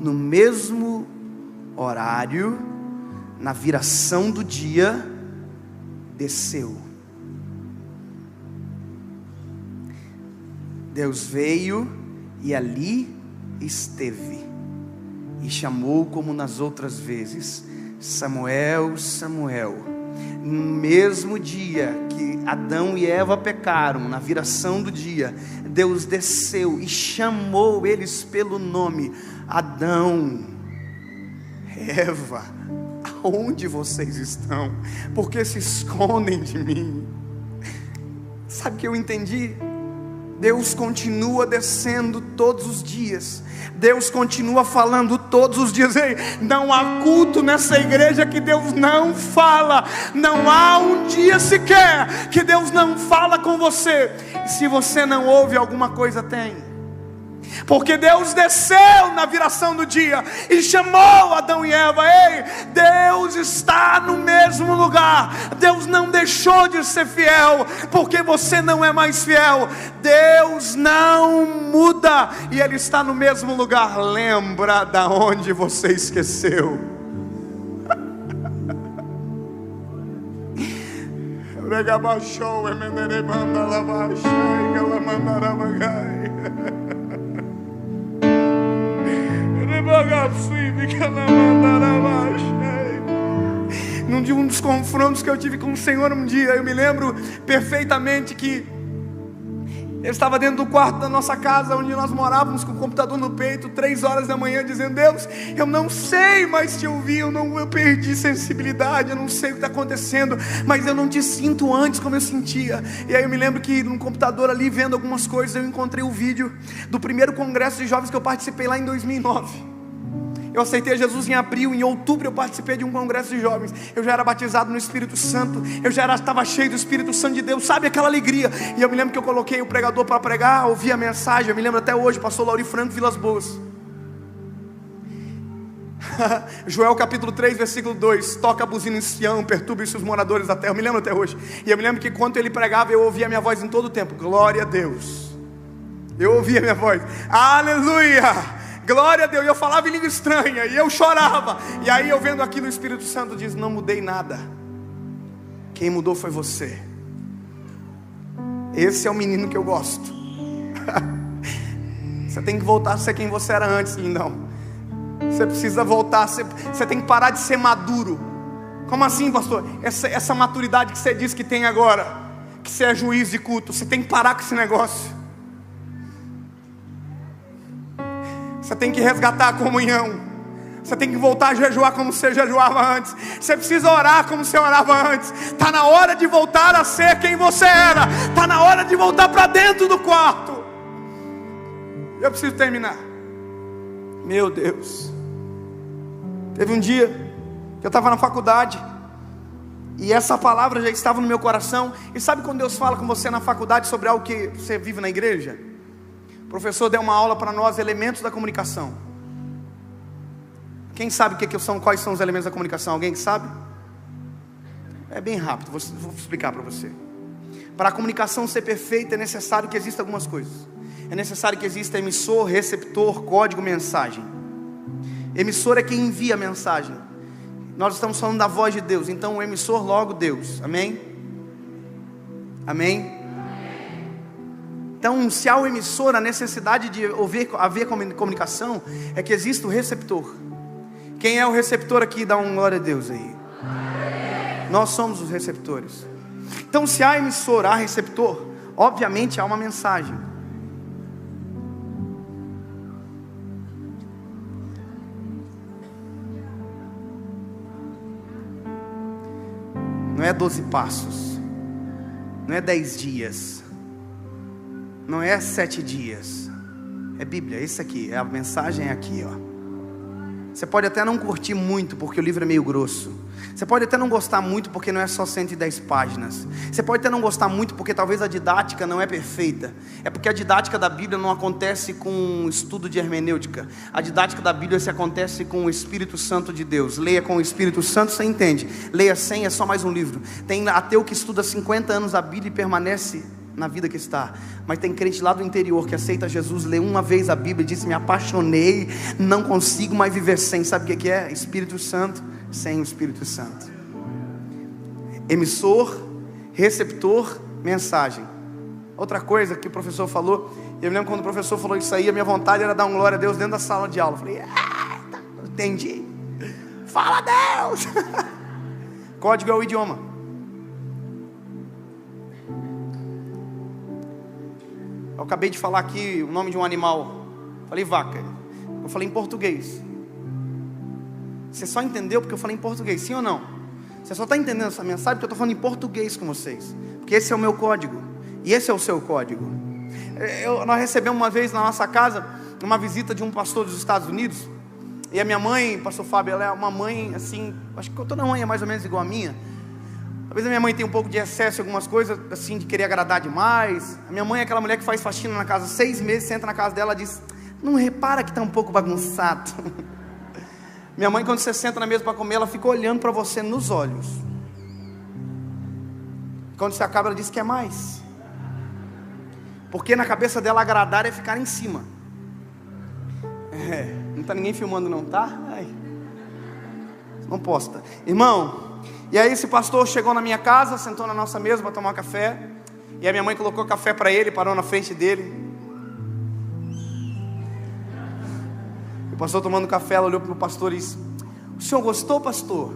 no mesmo horário, na viração do dia, desceu. Deus veio e ali esteve, e chamou como nas outras vezes: Samuel, Samuel. No mesmo dia que Adão e Eva pecaram, na viração do dia, Deus desceu e chamou eles pelo nome: Adão, Eva, aonde vocês estão? Porque se escondem de mim? Sabe o que eu entendi? Deus continua descendo todos os dias. Deus continua falando todos os dias. Ei, não há culto nessa igreja que Deus não fala. Não há um dia sequer que Deus não fala com você. E se você não ouve, alguma coisa tem. Porque Deus desceu na viração do dia e chamou Adão e Eva. Ei, Deus está no mesmo lugar. Deus não deixou de ser fiel, porque você não é mais fiel. Deus não muda, e Ele está no mesmo lugar. Lembra da onde você esqueceu. Num dos confrontos que eu tive com o Senhor um dia, eu me lembro perfeitamente que eu estava dentro do quarto da nossa casa, onde nós morávamos, com o computador no peito, 3 horas da manhã, dizendo: Deus, eu não sei mais te ouvir, eu perdi sensibilidade, eu não sei o que está acontecendo, mas eu não te sinto antes como eu sentia. E aí eu me lembro que no computador ali, vendo algumas coisas, eu encontrei o vídeo do primeiro congresso de jovens que eu participei lá em 2009. Eu aceitei Jesus em abril, em outubro eu participei de um congresso de jovens. Eu já era batizado no Espírito Santo, eu já estava cheio do Espírito Santo de Deus, sabe aquela alegria? E eu me lembro que eu coloquei o pregador para pregar, ouvi a mensagem, eu me lembro até hoje, pastor Lauri Franco, Vilas Boas. Joel capítulo 3, versículo 2: toca a buzina em Sião, perturbe os seus moradores da terra. Eu me lembro até hoje. E eu me lembro que quando ele pregava, eu ouvia a minha voz em todo o tempo: glória a Deus. Eu ouvia a minha voz: aleluia, glória a Deus. E eu falava em língua estranha, e eu chorava. E aí eu vendo aqui no Espírito Santo diz: não mudei nada, quem mudou foi você. Esse é o menino que eu gosto. Você tem que voltar a ser quem você era antes, lindão. Você precisa voltar, você tem que parar de ser maduro. Como assim, pastor? Essa maturidade que você diz que tem agora, que você é juiz de culto, você tem que parar com esse negócio. Você tem que resgatar a comunhão. Você tem que voltar a jejuar como você jejuava antes. Você precisa orar como você orava antes. Está na hora de voltar a ser quem você era. Está na hora de voltar para dentro do quarto. Eu preciso terminar. Meu Deus. Teve um dia que eu estava na faculdade, e essa palavra já estava no meu coração. E sabe quando Deus fala com você na faculdade sobre algo que você vive na igreja? O professor deu uma aula para nós, elementos da comunicação. Quem sabe quais são os elementos da comunicação? Alguém que sabe? É bem rápido, vou explicar para você. Para a comunicação ser perfeita é necessário que existam algumas coisas. É necessário que exista emissor, receptor, código, mensagem. Emissor é quem envia a mensagem. Nós estamos falando da voz de Deus, então o emissor logo Deus. Amém? Amém? Então, se há o emissor, a necessidade de haver comunicação, é que exista o receptor. Quem é o receptor aqui? Dá um glória a Deus aí. Nós somos os receptores. Então, se há emissor, há receptor, obviamente há uma mensagem. Não é 12 passos, não é 10 dias, não é 7 dias, é Bíblia, esse aqui, a mensagem é aqui, ó. Você pode até não curtir muito porque o livro é meio grosso. Você pode até não gostar muito porque não é só 110 páginas. Você pode até não gostar muito porque talvez a didática não é perfeita. É porque a didática da Bíblia não acontece com estudo de hermenêutica. A didática da Bíblia se acontece com o Espírito Santo de Deus. Leia com o Espírito Santo, você entende. Leia sem, é só mais um livro. Tem ateu que estuda 50 anos a Bíblia e permanece na vida que está. Mas tem crente lá do interior que aceita Jesus, lê uma vez a Bíblia e diz: me apaixonei, não consigo mais viver sem. Sabe o que é? Espírito Santo sem o Espírito Santo. Emissor, receptor, mensagem. Outra coisa que o professor falou, eu me lembro quando o professor falou isso aí, a minha vontade era dar um glória a Deus dentro da sala de aula. Eu falei: entendi, fala Deus. Código é o idioma. Eu acabei de falar aqui o nome de um animal. Falei vaca. Eu falei em português. Você só entendeu porque eu falei em português, sim ou não? Você só está entendendo essa mensagem porque eu estou falando em português com vocês. Porque esse é o meu código. E esse é o seu código. Nós recebemos uma vez na nossa casa uma visita de um pastor dos Estados Unidos. E a minha mãe, pastor Fábio, ela é uma mãe assim, acho que toda mãe é mais ou menos igual a minha. Talvez a minha mãe tenha um pouco de excesso em algumas coisas, assim, de querer agradar demais. A minha mãe é aquela mulher que faz faxina na casa 6 meses, você entra na casa dela e diz: não repara que está um pouco bagunçado. Minha mãe, quando você senta na mesa para comer, ela fica olhando para você nos olhos. Quando você acaba, ela diz: quer mais? Porque na cabeça dela agradar é ficar em cima. Não está ninguém filmando não, tá? Ai. Não posta. Irmão, e aí esse pastor chegou na minha casa, sentou na nossa mesa para tomar café. E a minha mãe colocou café para ele, parou na frente dele. O pastor tomando café, ela olhou para o pastor e disse: o senhor gostou, pastor?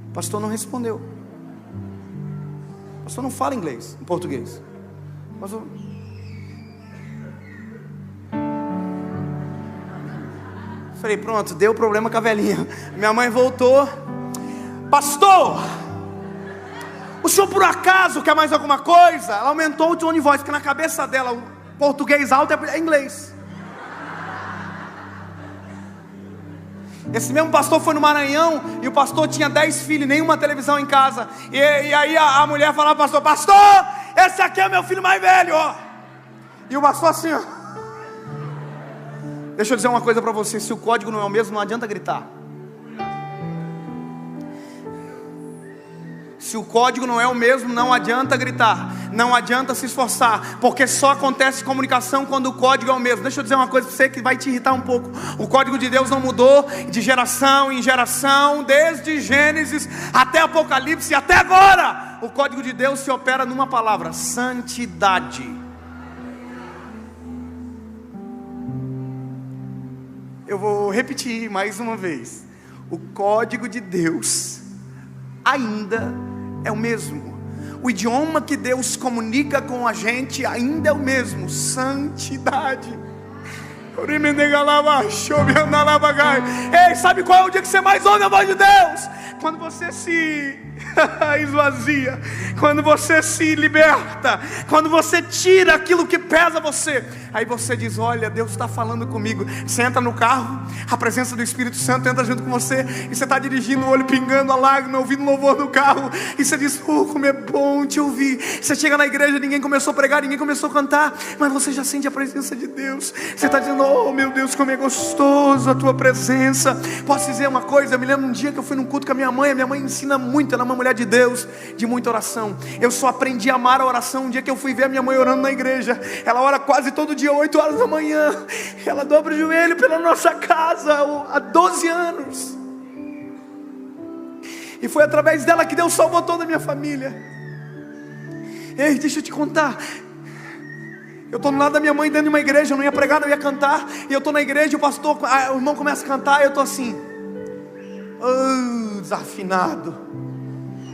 O pastor não respondeu. O pastor não fala inglês, em português. O pastor... Falei: pronto, deu problema com a velhinha. Minha mãe voltou: pastor, o senhor por acaso quer mais alguma coisa? Ela aumentou o tom de voz, porque na cabeça dela o português alto é inglês. Esse mesmo pastor foi no Maranhão e o pastor tinha 10 filhos e nenhuma televisão em casa. E aí a mulher falava para o pastor: pastor, esse aqui é meu filho mais velho, ó. E o pastor assim, ó. Deixa eu dizer uma coisa para você: se o código não é o mesmo, não adianta gritar. Se o código não é o mesmo, não adianta gritar, não adianta se esforçar, porque só acontece comunicação quando o código é o mesmo. Deixa eu dizer uma coisa para você que vai te irritar um pouco: o código de Deus não mudou de geração em geração, desde Gênesis até Apocalipse, até agora. O código de Deus se opera numa palavra: santidade. Eu vou repetir mais uma vez: o código de Deus ainda é o mesmo. O idioma que Deus comunica com a gente ainda é o mesmo: santidade. Ei, sabe qual é o dia que você mais ouve a voz de Deus? Quando você se esvazia, quando você se liberta, quando você tira aquilo que pesa você. Aí você diz: olha, Deus está falando comigo. Você entra no carro, a presença do Espírito Santo entra junto com você, e você está dirigindo, o olho pingando, a lágrima, ouvindo louvor no carro, e você diz: como é bom te ouvir. Você chega na igreja, ninguém começou a pregar, ninguém começou a cantar, mas você já sente a presença de Deus. Você está dizendo: oh meu Deus, como é gostoso a tua presença. Posso dizer uma coisa? Eu me lembro um dia que eu fui num culto com a minha mãe ensina muito, ela é uma mulher de Deus, de muita oração. Eu só aprendi a amar a oração um dia que eu fui ver a minha mãe orando na igreja. Ela ora quase todo dia, 8 horas da manhã. Ela dobra o joelho pela nossa casa há 12 anos. E foi através dela que Deus salvou toda a minha família. Ei, deixa eu te contar. Eu estou no lado da minha mãe dentro de uma igreja, eu não ia pregar, não ia cantar. E eu estou na igreja, o irmão começa a cantar, e eu estou assim, desafinado.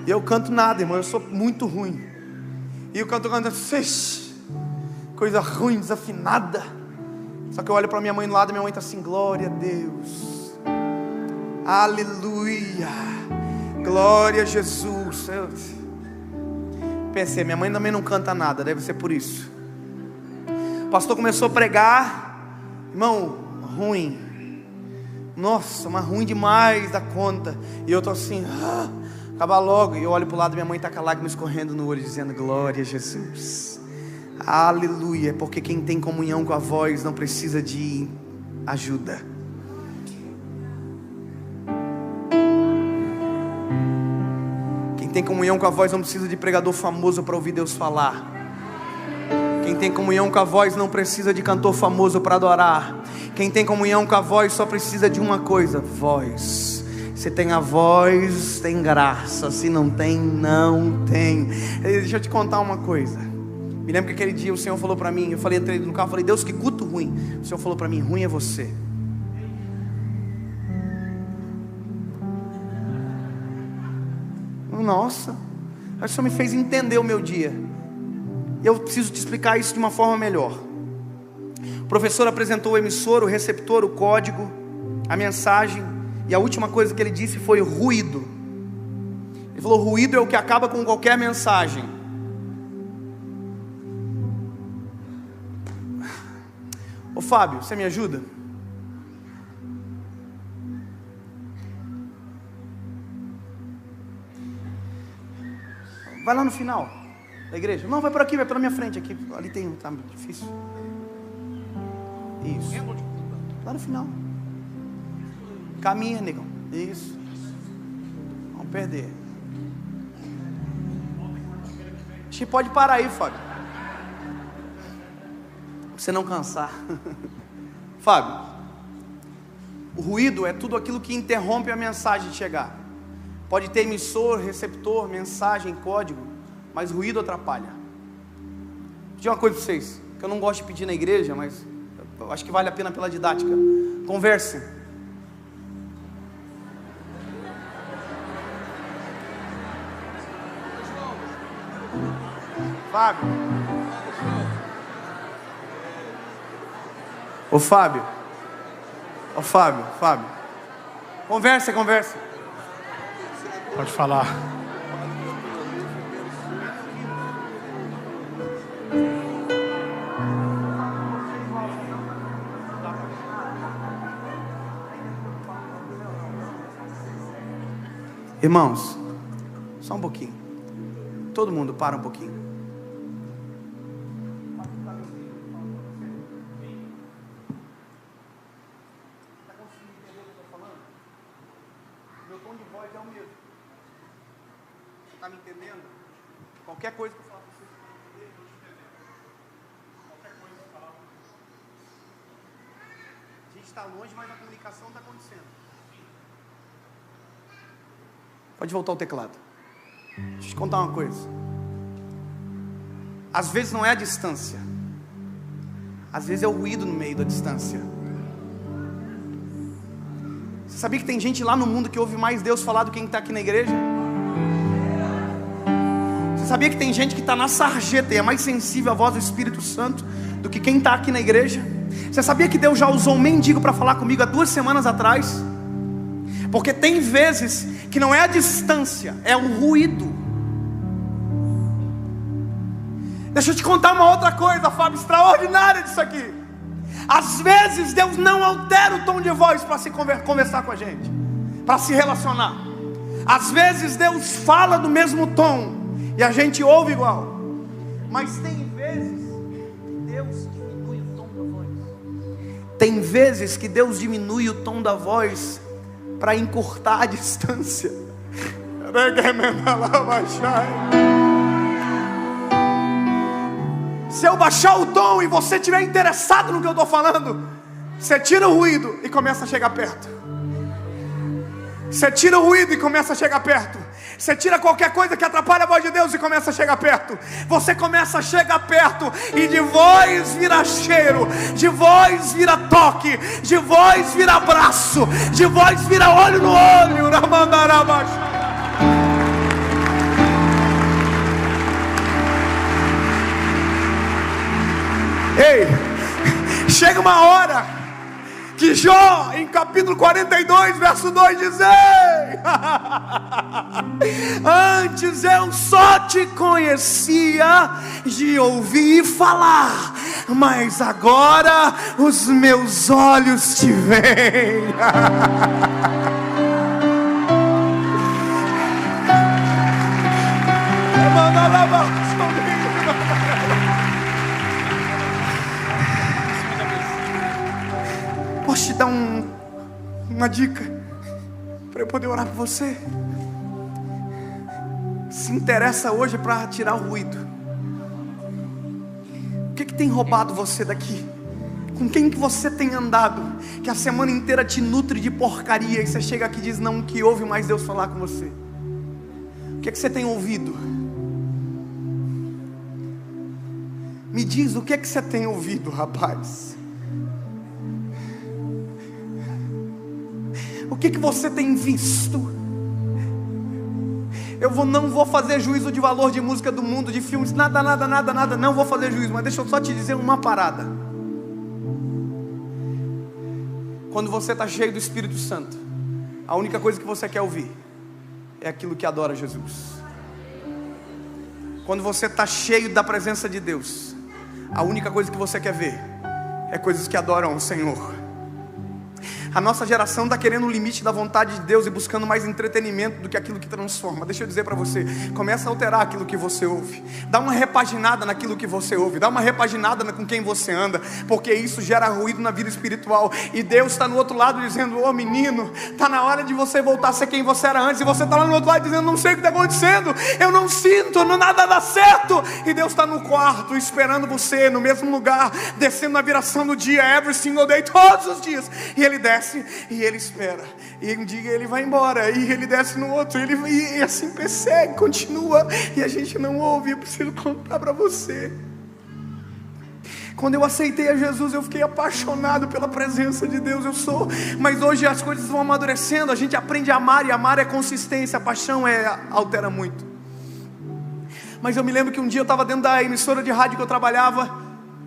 E eu canto nada, irmão, eu sou muito ruim. E eu canto, coisa ruim, desafinada. Só que eu olho para minha mãe do lado, e minha mãe está assim: glória a Deus, aleluia, glória a Jesus. Eu pensei, minha mãe também não canta nada, deve ser por isso. pastor começou a pregar, irmão, ruim. Nossa, mas ruim demais da conta. E eu tô assim, acaba logo. E eu olho pro lado, minha mãe tá com a lágrima escorrendo no olho, dizendo: glória a Jesus, aleluia. Porque quem tem comunhão com a voz não precisa de ajuda. Quem tem comunhão com a voz não precisa de pregador famoso para ouvir Deus falar. Quem tem comunhão com a voz não precisa de cantor famoso para adorar. Quem tem comunhão com a voz só precisa de uma coisa: voz. Se tem a voz, tem graça. Se não tem, não tem. Deixa eu te contar uma coisa. Me lembro que aquele dia o Senhor falou para mim, eu falei, entrei no carro, falei: Deus, que culto ruim. O Senhor falou para mim: ruim é você. Nossa, o Senhor me fez entender o meu dia. Eu preciso te explicar isso de uma forma melhor. O professor apresentou o emissor, o receptor, o código, a mensagem, e a última coisa que ele disse foi ruído. Ele falou: ruído é o que acaba com qualquer mensagem. Ô Fábio, você me ajuda? Vai lá no final da igreja. Não, vai por aqui, vai pela minha frente aqui. Ali tem um, tá difícil. Isso. Lá no final. Caminha, negão. Isso. Vamos perder. A gente pode parar aí, Fábio. Pra você não cansar. Fábio, o ruído é tudo aquilo que interrompe a mensagem de chegar. Pode ter emissor, receptor, mensagem, código, mas ruído atrapalha. Vou dizer uma coisa para vocês, que eu não gosto de pedir na igreja, mas eu acho que vale a pena pela didática. Conversem. Fábio. Ô Fábio. Ô Fábio, Fábio. Conversa. Pode falar. Irmãos, só um pouquinho. Todo mundo para um pouquinho. Está me entendendo? Qualquer coisa que eu falar para vocês, eu estou te entendendo. Qualquer coisa que eu falar para vocês. A gente está longe, mas a comunicação está acontecendo. Pode voltar o teclado. Deixa eu te contar uma coisa. Às vezes não é a distância. Às vezes é o ruído no meio da distância. Você sabia que tem gente lá no mundo que ouve mais Deus falar do que quem está aqui na igreja? Você sabia que tem gente que está na sarjeta e é mais sensível à voz do Espírito Santo do que quem está aqui na igreja? Você sabia que Deus já usou um mendigo para falar comigo há 2 semanas atrás? Porque tem vezes que não é a distância, é o ruído. Deixa eu te contar uma outra coisa, Fábio, extraordinária disso aqui. Às vezes Deus não altera o tom de voz para se conversar com a gente, para se relacionar. Às vezes Deus fala do mesmo tom e a gente ouve igual. Mas tem vezes que Deus diminui o tom da voz. Tem vezes que Deus diminui o tom da voz para encurtar a distância. Se eu baixar o tom e você estiver interessado no que eu estou falando, você tira o ruído e começa a chegar perto. Você tira o ruído e começa a chegar perto. Você tira qualquer coisa que atrapalha a voz de Deus e começa a chegar perto. Você começa a chegar perto e de voz vira cheiro, de voz vira toque, de voz vira abraço, de voz vira olho no olho. Ei, chega uma hora que de Jó, em capítulo 42, verso 2, dizem: antes eu só te conhecia de ouvir falar, mas agora os meus olhos te veem. Posso te dar uma dica para eu poder orar por você? Se interessa hoje para tirar o ruído. O que tem roubado você daqui? Com quem que você tem andado, que a semana inteira te nutre de porcaria, e você chega aqui e diz não, que ouve mais Deus falar com você? O que você tem ouvido? Me diz, o que você tem ouvido, rapaz? O que você tem visto? Não vou fazer juízo de valor de música do mundo, de filmes, nada, não vou fazer juízo, mas deixa eu só te dizer uma parada. Quando você está cheio do Espírito Santo, a única coisa que você quer ouvir é aquilo que adora Jesus. Quando você está cheio da presença de Deus, a única coisa que você quer ver é coisas que adoram o Senhor. A nossa geração está querendo o limite da vontade de Deus e buscando mais entretenimento do que aquilo que transforma. Deixa eu dizer para você, começa a alterar aquilo que você ouve. Dá uma repaginada naquilo que você ouve. Dá uma repaginada com quem você anda, porque isso gera ruído na vida espiritual. E Deus está no outro lado dizendo: ô menino, está na hora de você voltar a ser quem você era antes. E você está lá no outro lado dizendo: não sei o que está acontecendo, eu não sinto, nada dá certo. E Deus está no quarto esperando você, no mesmo lugar, descendo na viração do dia, every single day, todos os dias. E Ele desce e Ele espera, e um dia Ele vai embora, e Ele desce no outro, e assim persegue, continua, e a gente não ouve. Eu preciso contar para você, quando eu aceitei a Jesus, eu fiquei apaixonado pela presença de Deus. Mas hoje as coisas vão amadurecendo, a gente aprende a amar, e amar é consistência, a paixão altera muito. Mas eu me lembro que um dia eu estava dentro da emissora de rádio que eu trabalhava,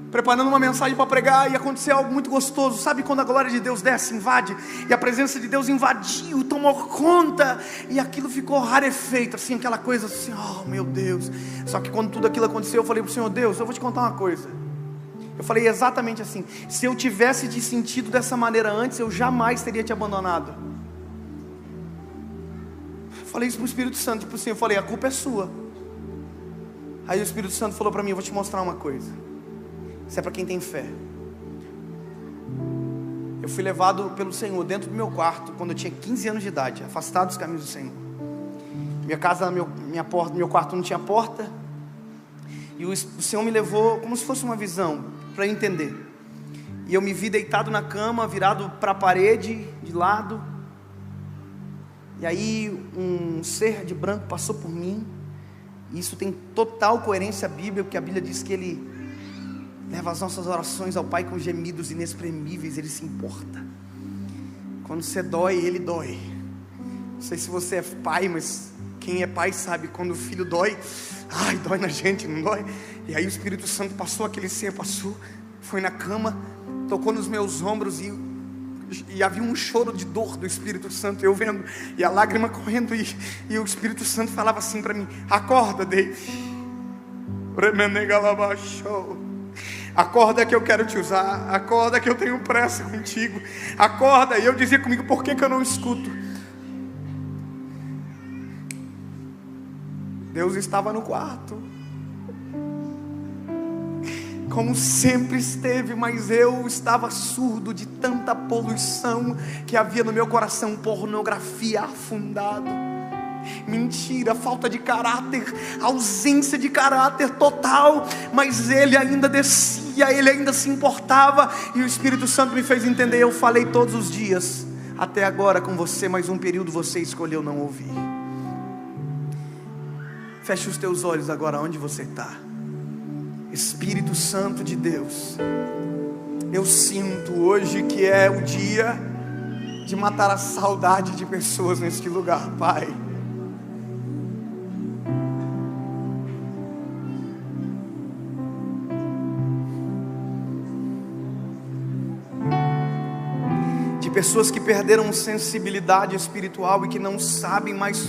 preparando uma mensagem para pregar, e aconteceu algo muito gostoso. Sabe quando a glória de Deus desce, invade, e a presença de Deus invadiu, tomou conta, e aquilo ficou rarefeito, assim, aquela coisa assim, oh meu Deus. Só que quando tudo aquilo aconteceu, eu falei para o Senhor: Deus, eu vou te contar uma coisa. Eu falei exatamente assim: se eu tivesse te sentido dessa maneira antes, eu jamais teria te abandonado. Eu falei isso para o Espírito Santo, tipo assim, eu falei: a culpa é sua. Aí o Espírito Santo falou para mim: eu vou te mostrar uma coisa, isso é para quem tem fé. Eu fui levado pelo Senhor dentro do meu quarto quando eu tinha 15 anos de idade, afastado dos caminhos do Senhor. Minha casa, meu quarto não tinha porta, e o Senhor me levou como se fosse uma visão, para entender. E eu me vi deitado na cama, virado para a parede, de lado. E aí um ser de branco passou por mim. E isso tem total coerência bíblica, porque a Bíblia diz que Ele leva as nossas orações ao Pai com gemidos inexprimíveis. Ele se importa. Quando você dói, Ele dói. Não sei se você é pai, mas quem é pai sabe, quando o filho dói, ai, dói na gente, não dói? E aí o Espírito Santo passou, aquele ser passou, foi na cama, tocou nos meus ombros, e havia um choro de dor do Espírito Santo, eu vendo, e a lágrima correndo, e o Espírito Santo falava assim para mim: acorda, Dave, acorda que eu quero te usar, acorda que eu tenho pressa contigo, acorda. E eu dizia comigo: por que eu não escuto? Deus estava no quarto, como sempre esteve, mas eu estava surdo de tanta poluição que havia no meu coração. Pornografia afundado, mentira, falta de caráter, ausência de caráter total. Mas Ele ainda descia, Ele ainda se importava. E o Espírito Santo me fez entender. Eu falei todos os dias até agora com você, mas um período você escolheu não ouvir. Feche os teus olhos agora onde você está. Espírito Santo de Deus, eu sinto hoje que é o dia de matar a saudade de pessoas neste lugar, Pai. pessoas que perderam sensibilidade espiritual e que não sabem mais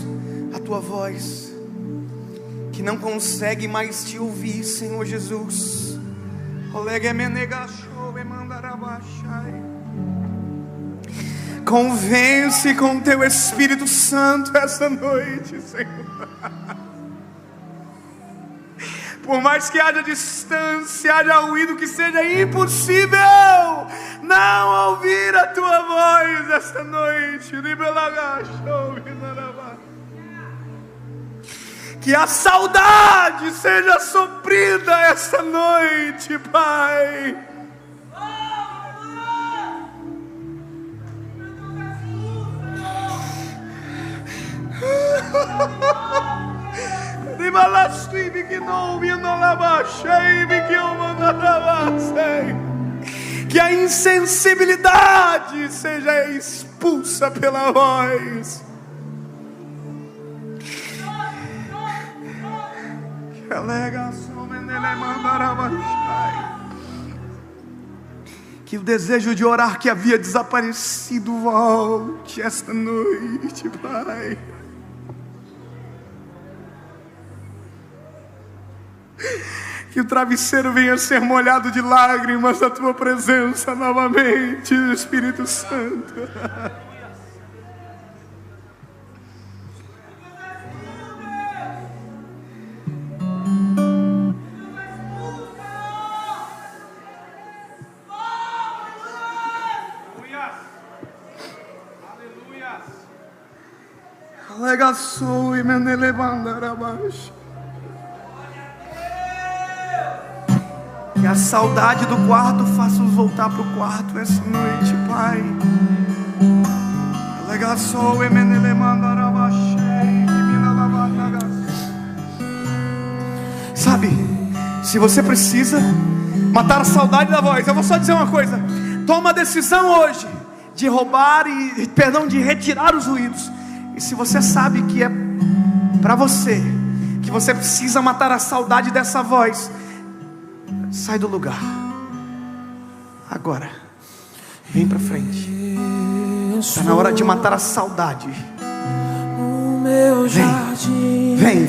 a tua voz, que não conseguem mais te ouvir, Senhor Jesus. Convence com teu Espírito Santo esta noite, Senhor. Por mais que haja distância, haja ruído, que seja impossível não ouvir a tua voz esta noite. Que a saudade seja suprida esta noite, Pai. Que a insensibilidade seja expulsa pela voz. Que o desejo de orar que havia desaparecido volte esta noite, Pai. Que o travesseiro venha a ser molhado de lágrimas da tua presença novamente, Espírito Santo. Alegaçou e me levando abaixo. Que a saudade do quarto faça-nos voltar para o quarto essa noite, Pai. Alegaçou e me levando abaixo. Sabe, se você precisa matar a saudade da voz, eu vou só dizer uma coisa: toma a decisão hoje de roubar de retirar os ruídos. E se você sabe que é para você, que você precisa matar a saudade dessa voz, sai do lugar agora, vem para frente. Está na hora de matar a saudade. Vem.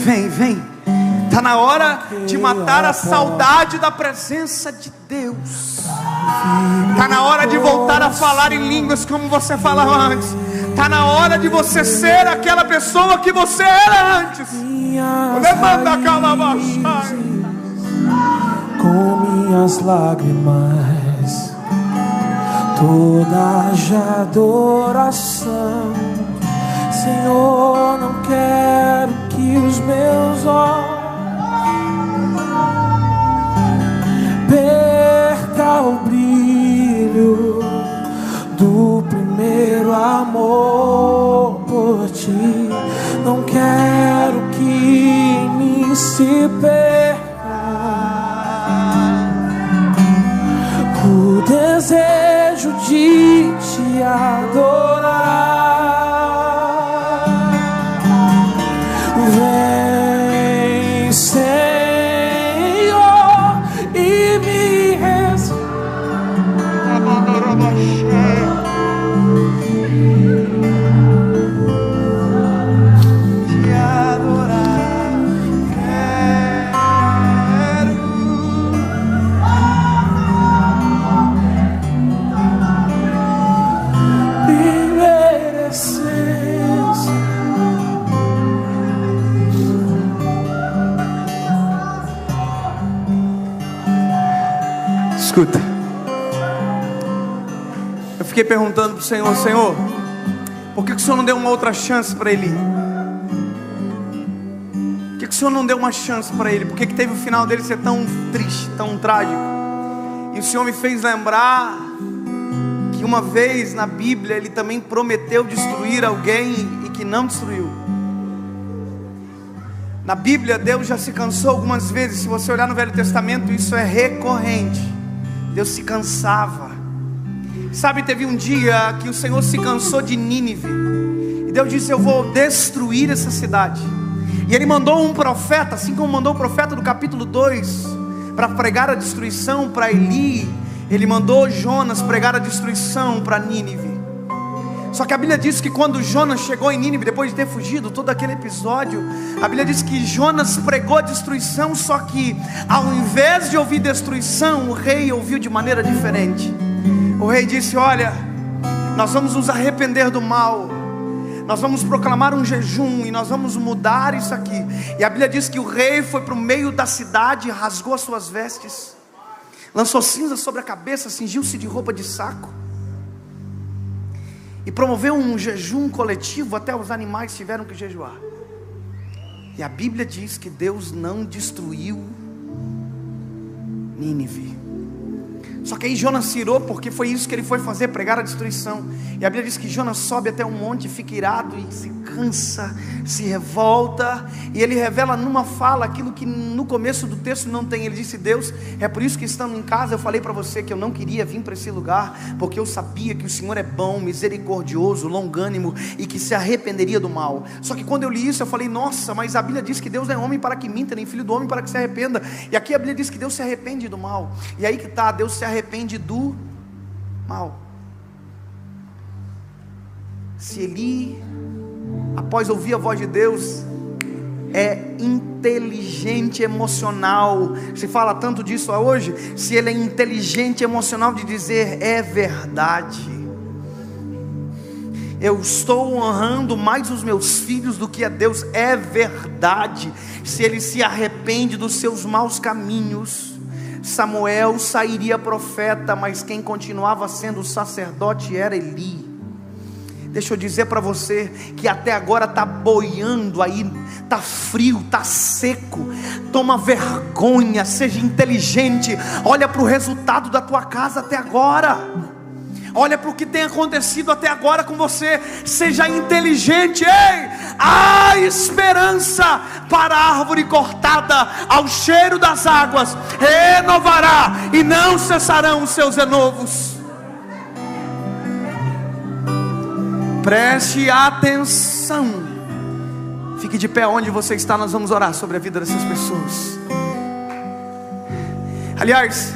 Está na hora de matar a saudade da presença de Deus. Está na hora de voltar a falar em línguas como você falava antes. Está na hora de você ser aquela pessoa que você era antes. Com minhas lágrimas, toda a adoração, Senhor, não quero que os meus olhos perca o brilho do primeiro amor por ti. Não quero que em mim se perca o desejo de te adorar. Vem, Senhor, e me te adorar. Escuta, eu fiquei perguntando para o Senhor: Senhor, por que o Senhor não deu uma outra chance para ele? Por que o Senhor não deu uma chance para ele? Por que teve o final dele ser tão triste, tão trágico? E o Senhor me fez lembrar que uma vez na Bíblia ele também prometeu destruir alguém e que não destruiu. Na Bíblia Deus já se cansou algumas vezes. Se você olhar no Velho Testamento, isso é recorrente. Deus se cansava. Sabe, teve um dia que o Senhor se cansou de Nínive, e Deus disse: eu vou destruir essa cidade. E Ele mandou um profeta, assim como mandou o profeta do capítulo 2 para pregar a destruição para Eli. Ele mandou Jonas pregar a destruição para Nínive. Só que a Bíblia diz que quando Jonas chegou em Nínive, depois de ter fugido, todo aquele episódio, a Bíblia diz que Jonas pregou destruição. Só que ao invés de ouvir destruição, o rei ouviu de maneira diferente. O rei disse: olha, nós vamos nos arrepender do mal, nós vamos proclamar um jejum e nós vamos mudar isso aqui. E a Bíblia diz que o rei foi para o meio da cidade, rasgou as suas vestes, lançou cinza sobre a cabeça, cingiu-se de roupa de saco e promoveu um jejum coletivo. Até os animais tiveram que jejuar. E a Bíblia diz que Deus não destruiu Nínive. Só que aí Jonas se irou, porque foi isso que ele foi fazer, pregar a destruição. E a Bíblia diz que Jonas sobe até um monte, fica irado e se cansa, se revolta. E ele revela numa fala aquilo que no começo do texto não tem. Ele disse: Deus, é por isso que estando em casa eu falei para você que eu não queria vir para esse lugar, porque eu sabia que o Senhor é bom, misericordioso, longânimo e que se arrependeria do mal. Só que quando eu li isso eu falei: nossa, mas a Bíblia diz que Deus não é homem para que minta, nem filho do homem para que se arrependa. E aqui a Bíblia diz que Deus se arrepende do mal. E aí que está, Deus se arrepende do mal. Se Eli, após ouvir a voz de Deus, é inteligente emocional, se fala tanto disso hoje, se ele é inteligente emocional de dizer: é verdade, eu estou honrando mais os meus filhos do que a Deus, é verdade. Se ele se arrepende dos seus maus caminhos, Samuel sairia profeta, mas quem continuava sendo sacerdote era Eli. Deixa eu dizer para você que até agora está boiando aí, está frio, está seco. Toma vergonha, seja inteligente. Olha para o resultado da tua casa até agora. Olha para o que tem acontecido até agora com você. Seja inteligente. Ei, há esperança para a árvore cortada. Ao cheiro das águas renovará, e não cessarão os seus renovos. Preste atenção. Fique de pé onde você está. Nós vamos orar sobre a vida dessas pessoas. Aliás,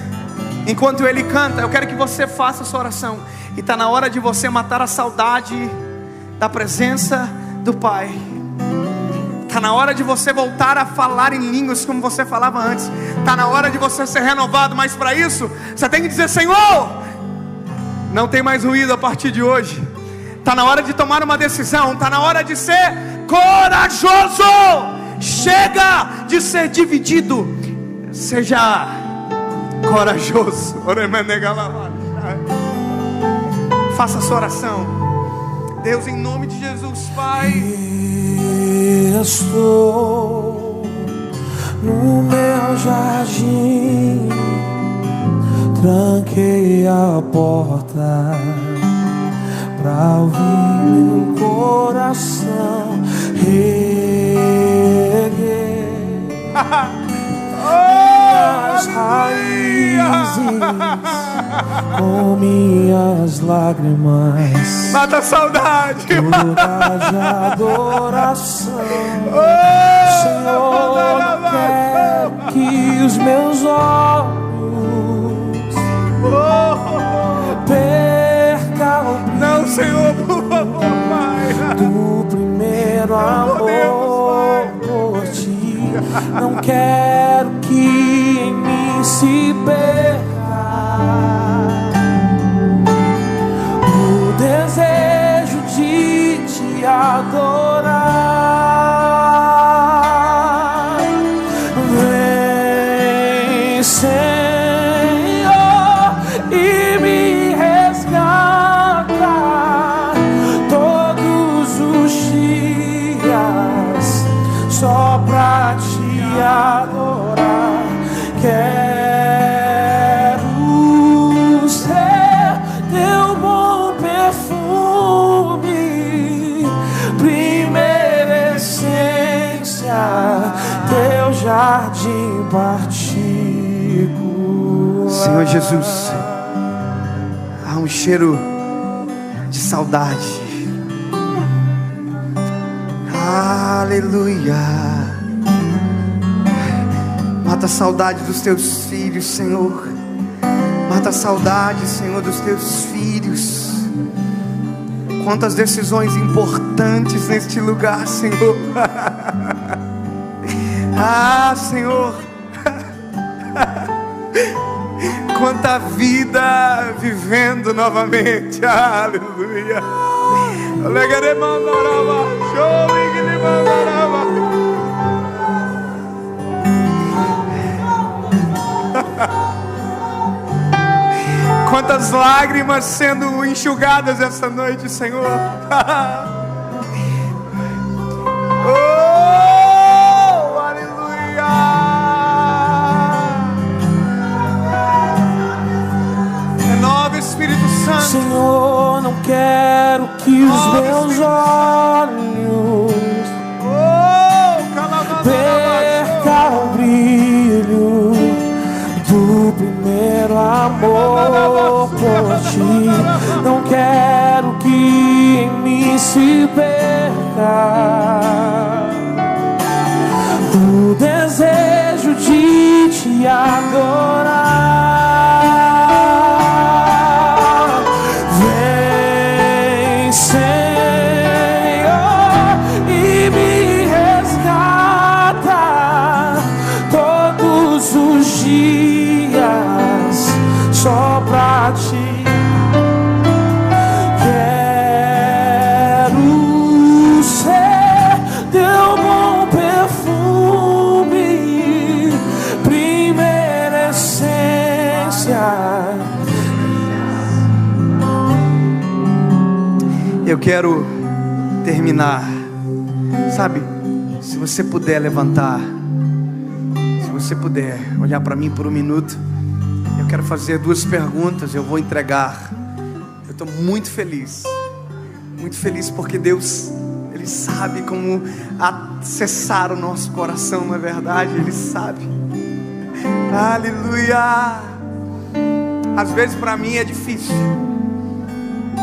enquanto ele canta, eu quero que você faça a sua oração. E está na hora de você matar a saudade da presença do Pai. Está na hora de você voltar a falar em línguas como você falava antes. Está na hora de você ser renovado. Mas para isso, você tem que dizer: Senhor, não tem mais ruído a partir de hoje. Está na hora de tomar uma decisão. Está na hora de ser corajoso. Chega de ser dividido. Seja corajoso. Faça a sua oração. Deus, em nome de Jesus, Pai, estou no meu jardim, tranquei a porta pra ouvir meu coração reguer as raízes com minhas lágrimas. Mata a saudade. Toda de adoração. Senhor, não quero que os meus olhos percam o brilho. Não, Senhor, por favor, Pai, do primeiro amor por Ti. Não quero que em mim se perca o desejo de Te adorar. Vem, Senhor, e me resgata todos os dias só pra Te adorar. Quero ser Teu bom perfume, primeira essência, Teu jardim particular. Senhor Jesus, há um cheiro de saudade. Aleluia. Mata a saudade dos Teus filhos, Senhor. Mata a saudade, Senhor, dos Teus filhos. Quantas decisões importantes neste lugar, Senhor. Ah, Senhor. Quanta vida vivendo novamente. Aleluia. Quantas lágrimas sendo enxugadas essa noite, Senhor. Oh, aleluia. Renova, Espírito Santo. Senhor, não quero que os meus olhos percam o brilho do primeiro amor por ti. Não quero que em mim se perca o desejo de te adorar. Vem, Senhor, e me resgata todos os dias só pra ti. Quero ser teu bom perfume, primeira essência. Eu quero terminar. Sabe, se você puder levantar, se você puder olhar para mim por um minuto, eu quero fazer 2 perguntas. Eu vou entregar. Eu estou muito feliz porque Deus, Ele sabe como acessar o nosso coração, não é verdade? Ele sabe. Aleluia. Às vezes para mim é difícil.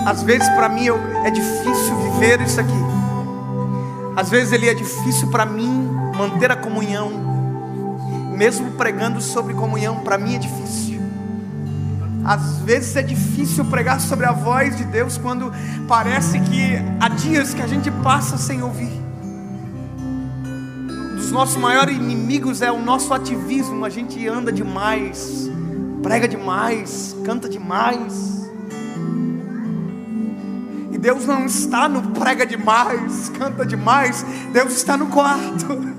Às vezes para mim é difícil viver isso aqui. Às vezes é difícil para mim manter a comunhão. Mesmo pregando sobre comunhão, para mim é difícil. Às vezes é difícil pregar sobre a voz de Deus quando parece que há dias que a gente passa sem ouvir. Um dos nossos maiores inimigos é o nosso ativismo. A gente anda demais, prega demais, canta demais. E Deus não está no prega demais, canta demais. Deus está no quarto.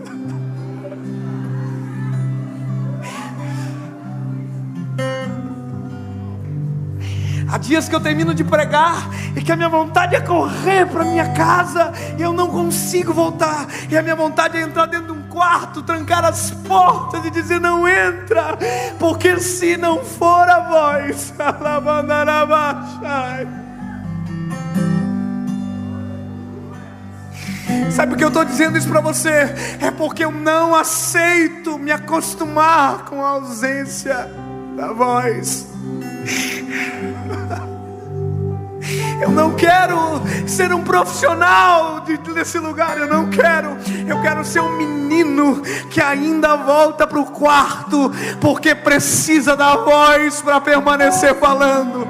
Há dias que eu termino de pregar e que a minha vontade é correr para minha casa e eu não consigo voltar. E a minha vontade é entrar dentro de um quarto, trancar as portas e dizer: não entra, porque se não for a voz, sabe por que eu estou dizendo isso para você? É porque eu não aceito me acostumar com a ausência da voz. Eu não quero ser um profissional desse lugar. Eu quero ser um menino que ainda volta para o quarto porque precisa da voz para permanecer falando.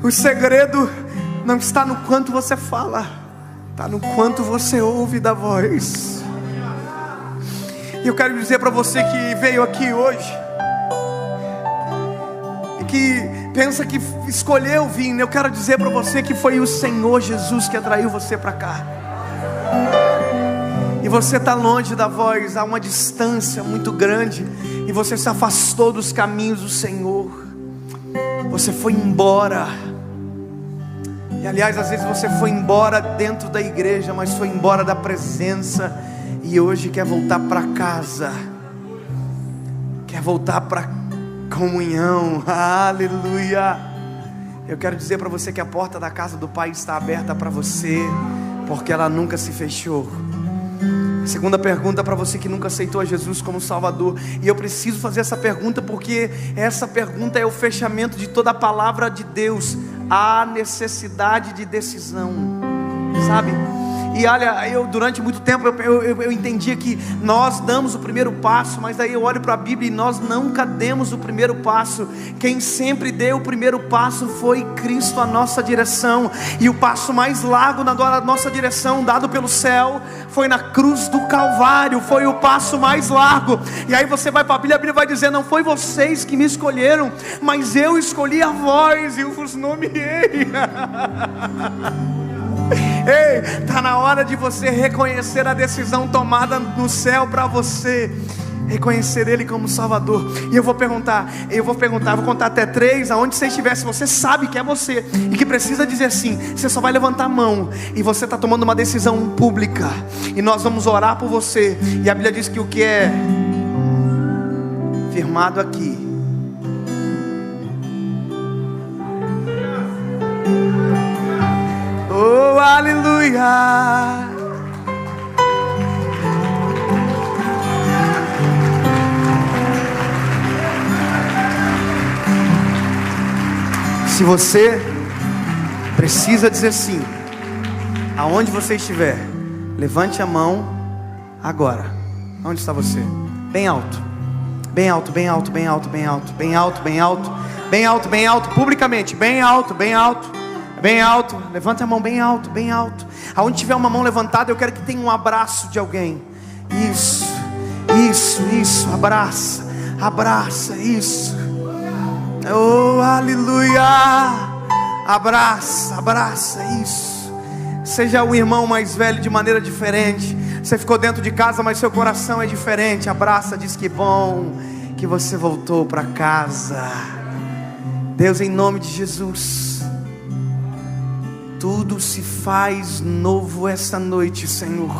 O segredo não está no quanto você fala, está no quanto você ouve da voz. E eu quero dizer para você que veio aqui hoje e que pensa que escolheu vir, eu quero dizer para você que foi o Senhor Jesus que atraiu você para cá. E você está longe da voz, há uma distância muito grande, e você se afastou dos caminhos do Senhor. Você foi embora. E aliás, às vezes você foi embora dentro da igreja, mas foi embora da presença, e hoje quer voltar para casa, quer voltar para comunhão. Aleluia. Eu quero dizer para você que a porta da casa do Pai está aberta para você, porque ela nunca se fechou. Segunda pergunta para você que nunca aceitou a Jesus como Salvador. E eu preciso fazer essa pergunta porque essa pergunta é o fechamento de toda a palavra de Deus. Há necessidade de decisão, sabe? E olha, eu durante muito tempo eu entendia que nós damos o primeiro passo, mas daí eu olho para a Bíblia e nós nunca demos o primeiro passo. Quem sempre deu o primeiro passo foi Cristo, a nossa direção. E o passo mais largo na nossa direção, dado pelo céu, foi na cruz do Calvário. Foi o passo mais largo. E aí você vai para a Bíblia vai dizer: não foi vocês que me escolheram, mas eu escolhi a vós e eu vos nomeei. Ei, está na hora de você reconhecer a decisão tomada no céu para você reconhecer Ele como Salvador. E eu vou contar até 3. Aonde você estiver, se você sabe que é você e que precisa dizer sim, você só vai levantar a mão e você está tomando uma decisão pública, e nós vamos orar por você. E a Bíblia diz que o que é firmado aqui oh, aleluia. Se você precisa dizer sim, aonde você estiver, levante a mão agora. Onde está você? Bem alto, bem alto, bem alto, bem alto, bem alto, bem alto, bem alto, bem alto, bem alto, publicamente, bem alto, bem alto, bem alto. Levante a mão bem alto, bem alto. Aonde tiver uma mão levantada, eu quero que tenha um abraço de alguém. Isso, isso, isso. Abraça, abraça, isso. Oh, aleluia. Abraça, abraça, isso. Seja o irmão mais velho de maneira diferente. Você ficou dentro de casa, mas seu coração é diferente. Abraça, diz que bom que você voltou para casa. Deus, em nome de Jesus, tudo se faz novo esta noite, Senhor.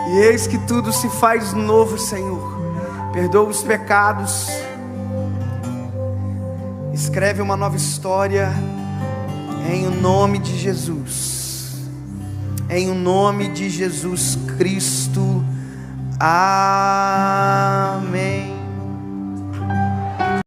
E eis que tudo se faz novo, Senhor. Perdoa os pecados, escreve uma nova história, em o nome de Jesus, em o nome de Jesus Cristo. Amém.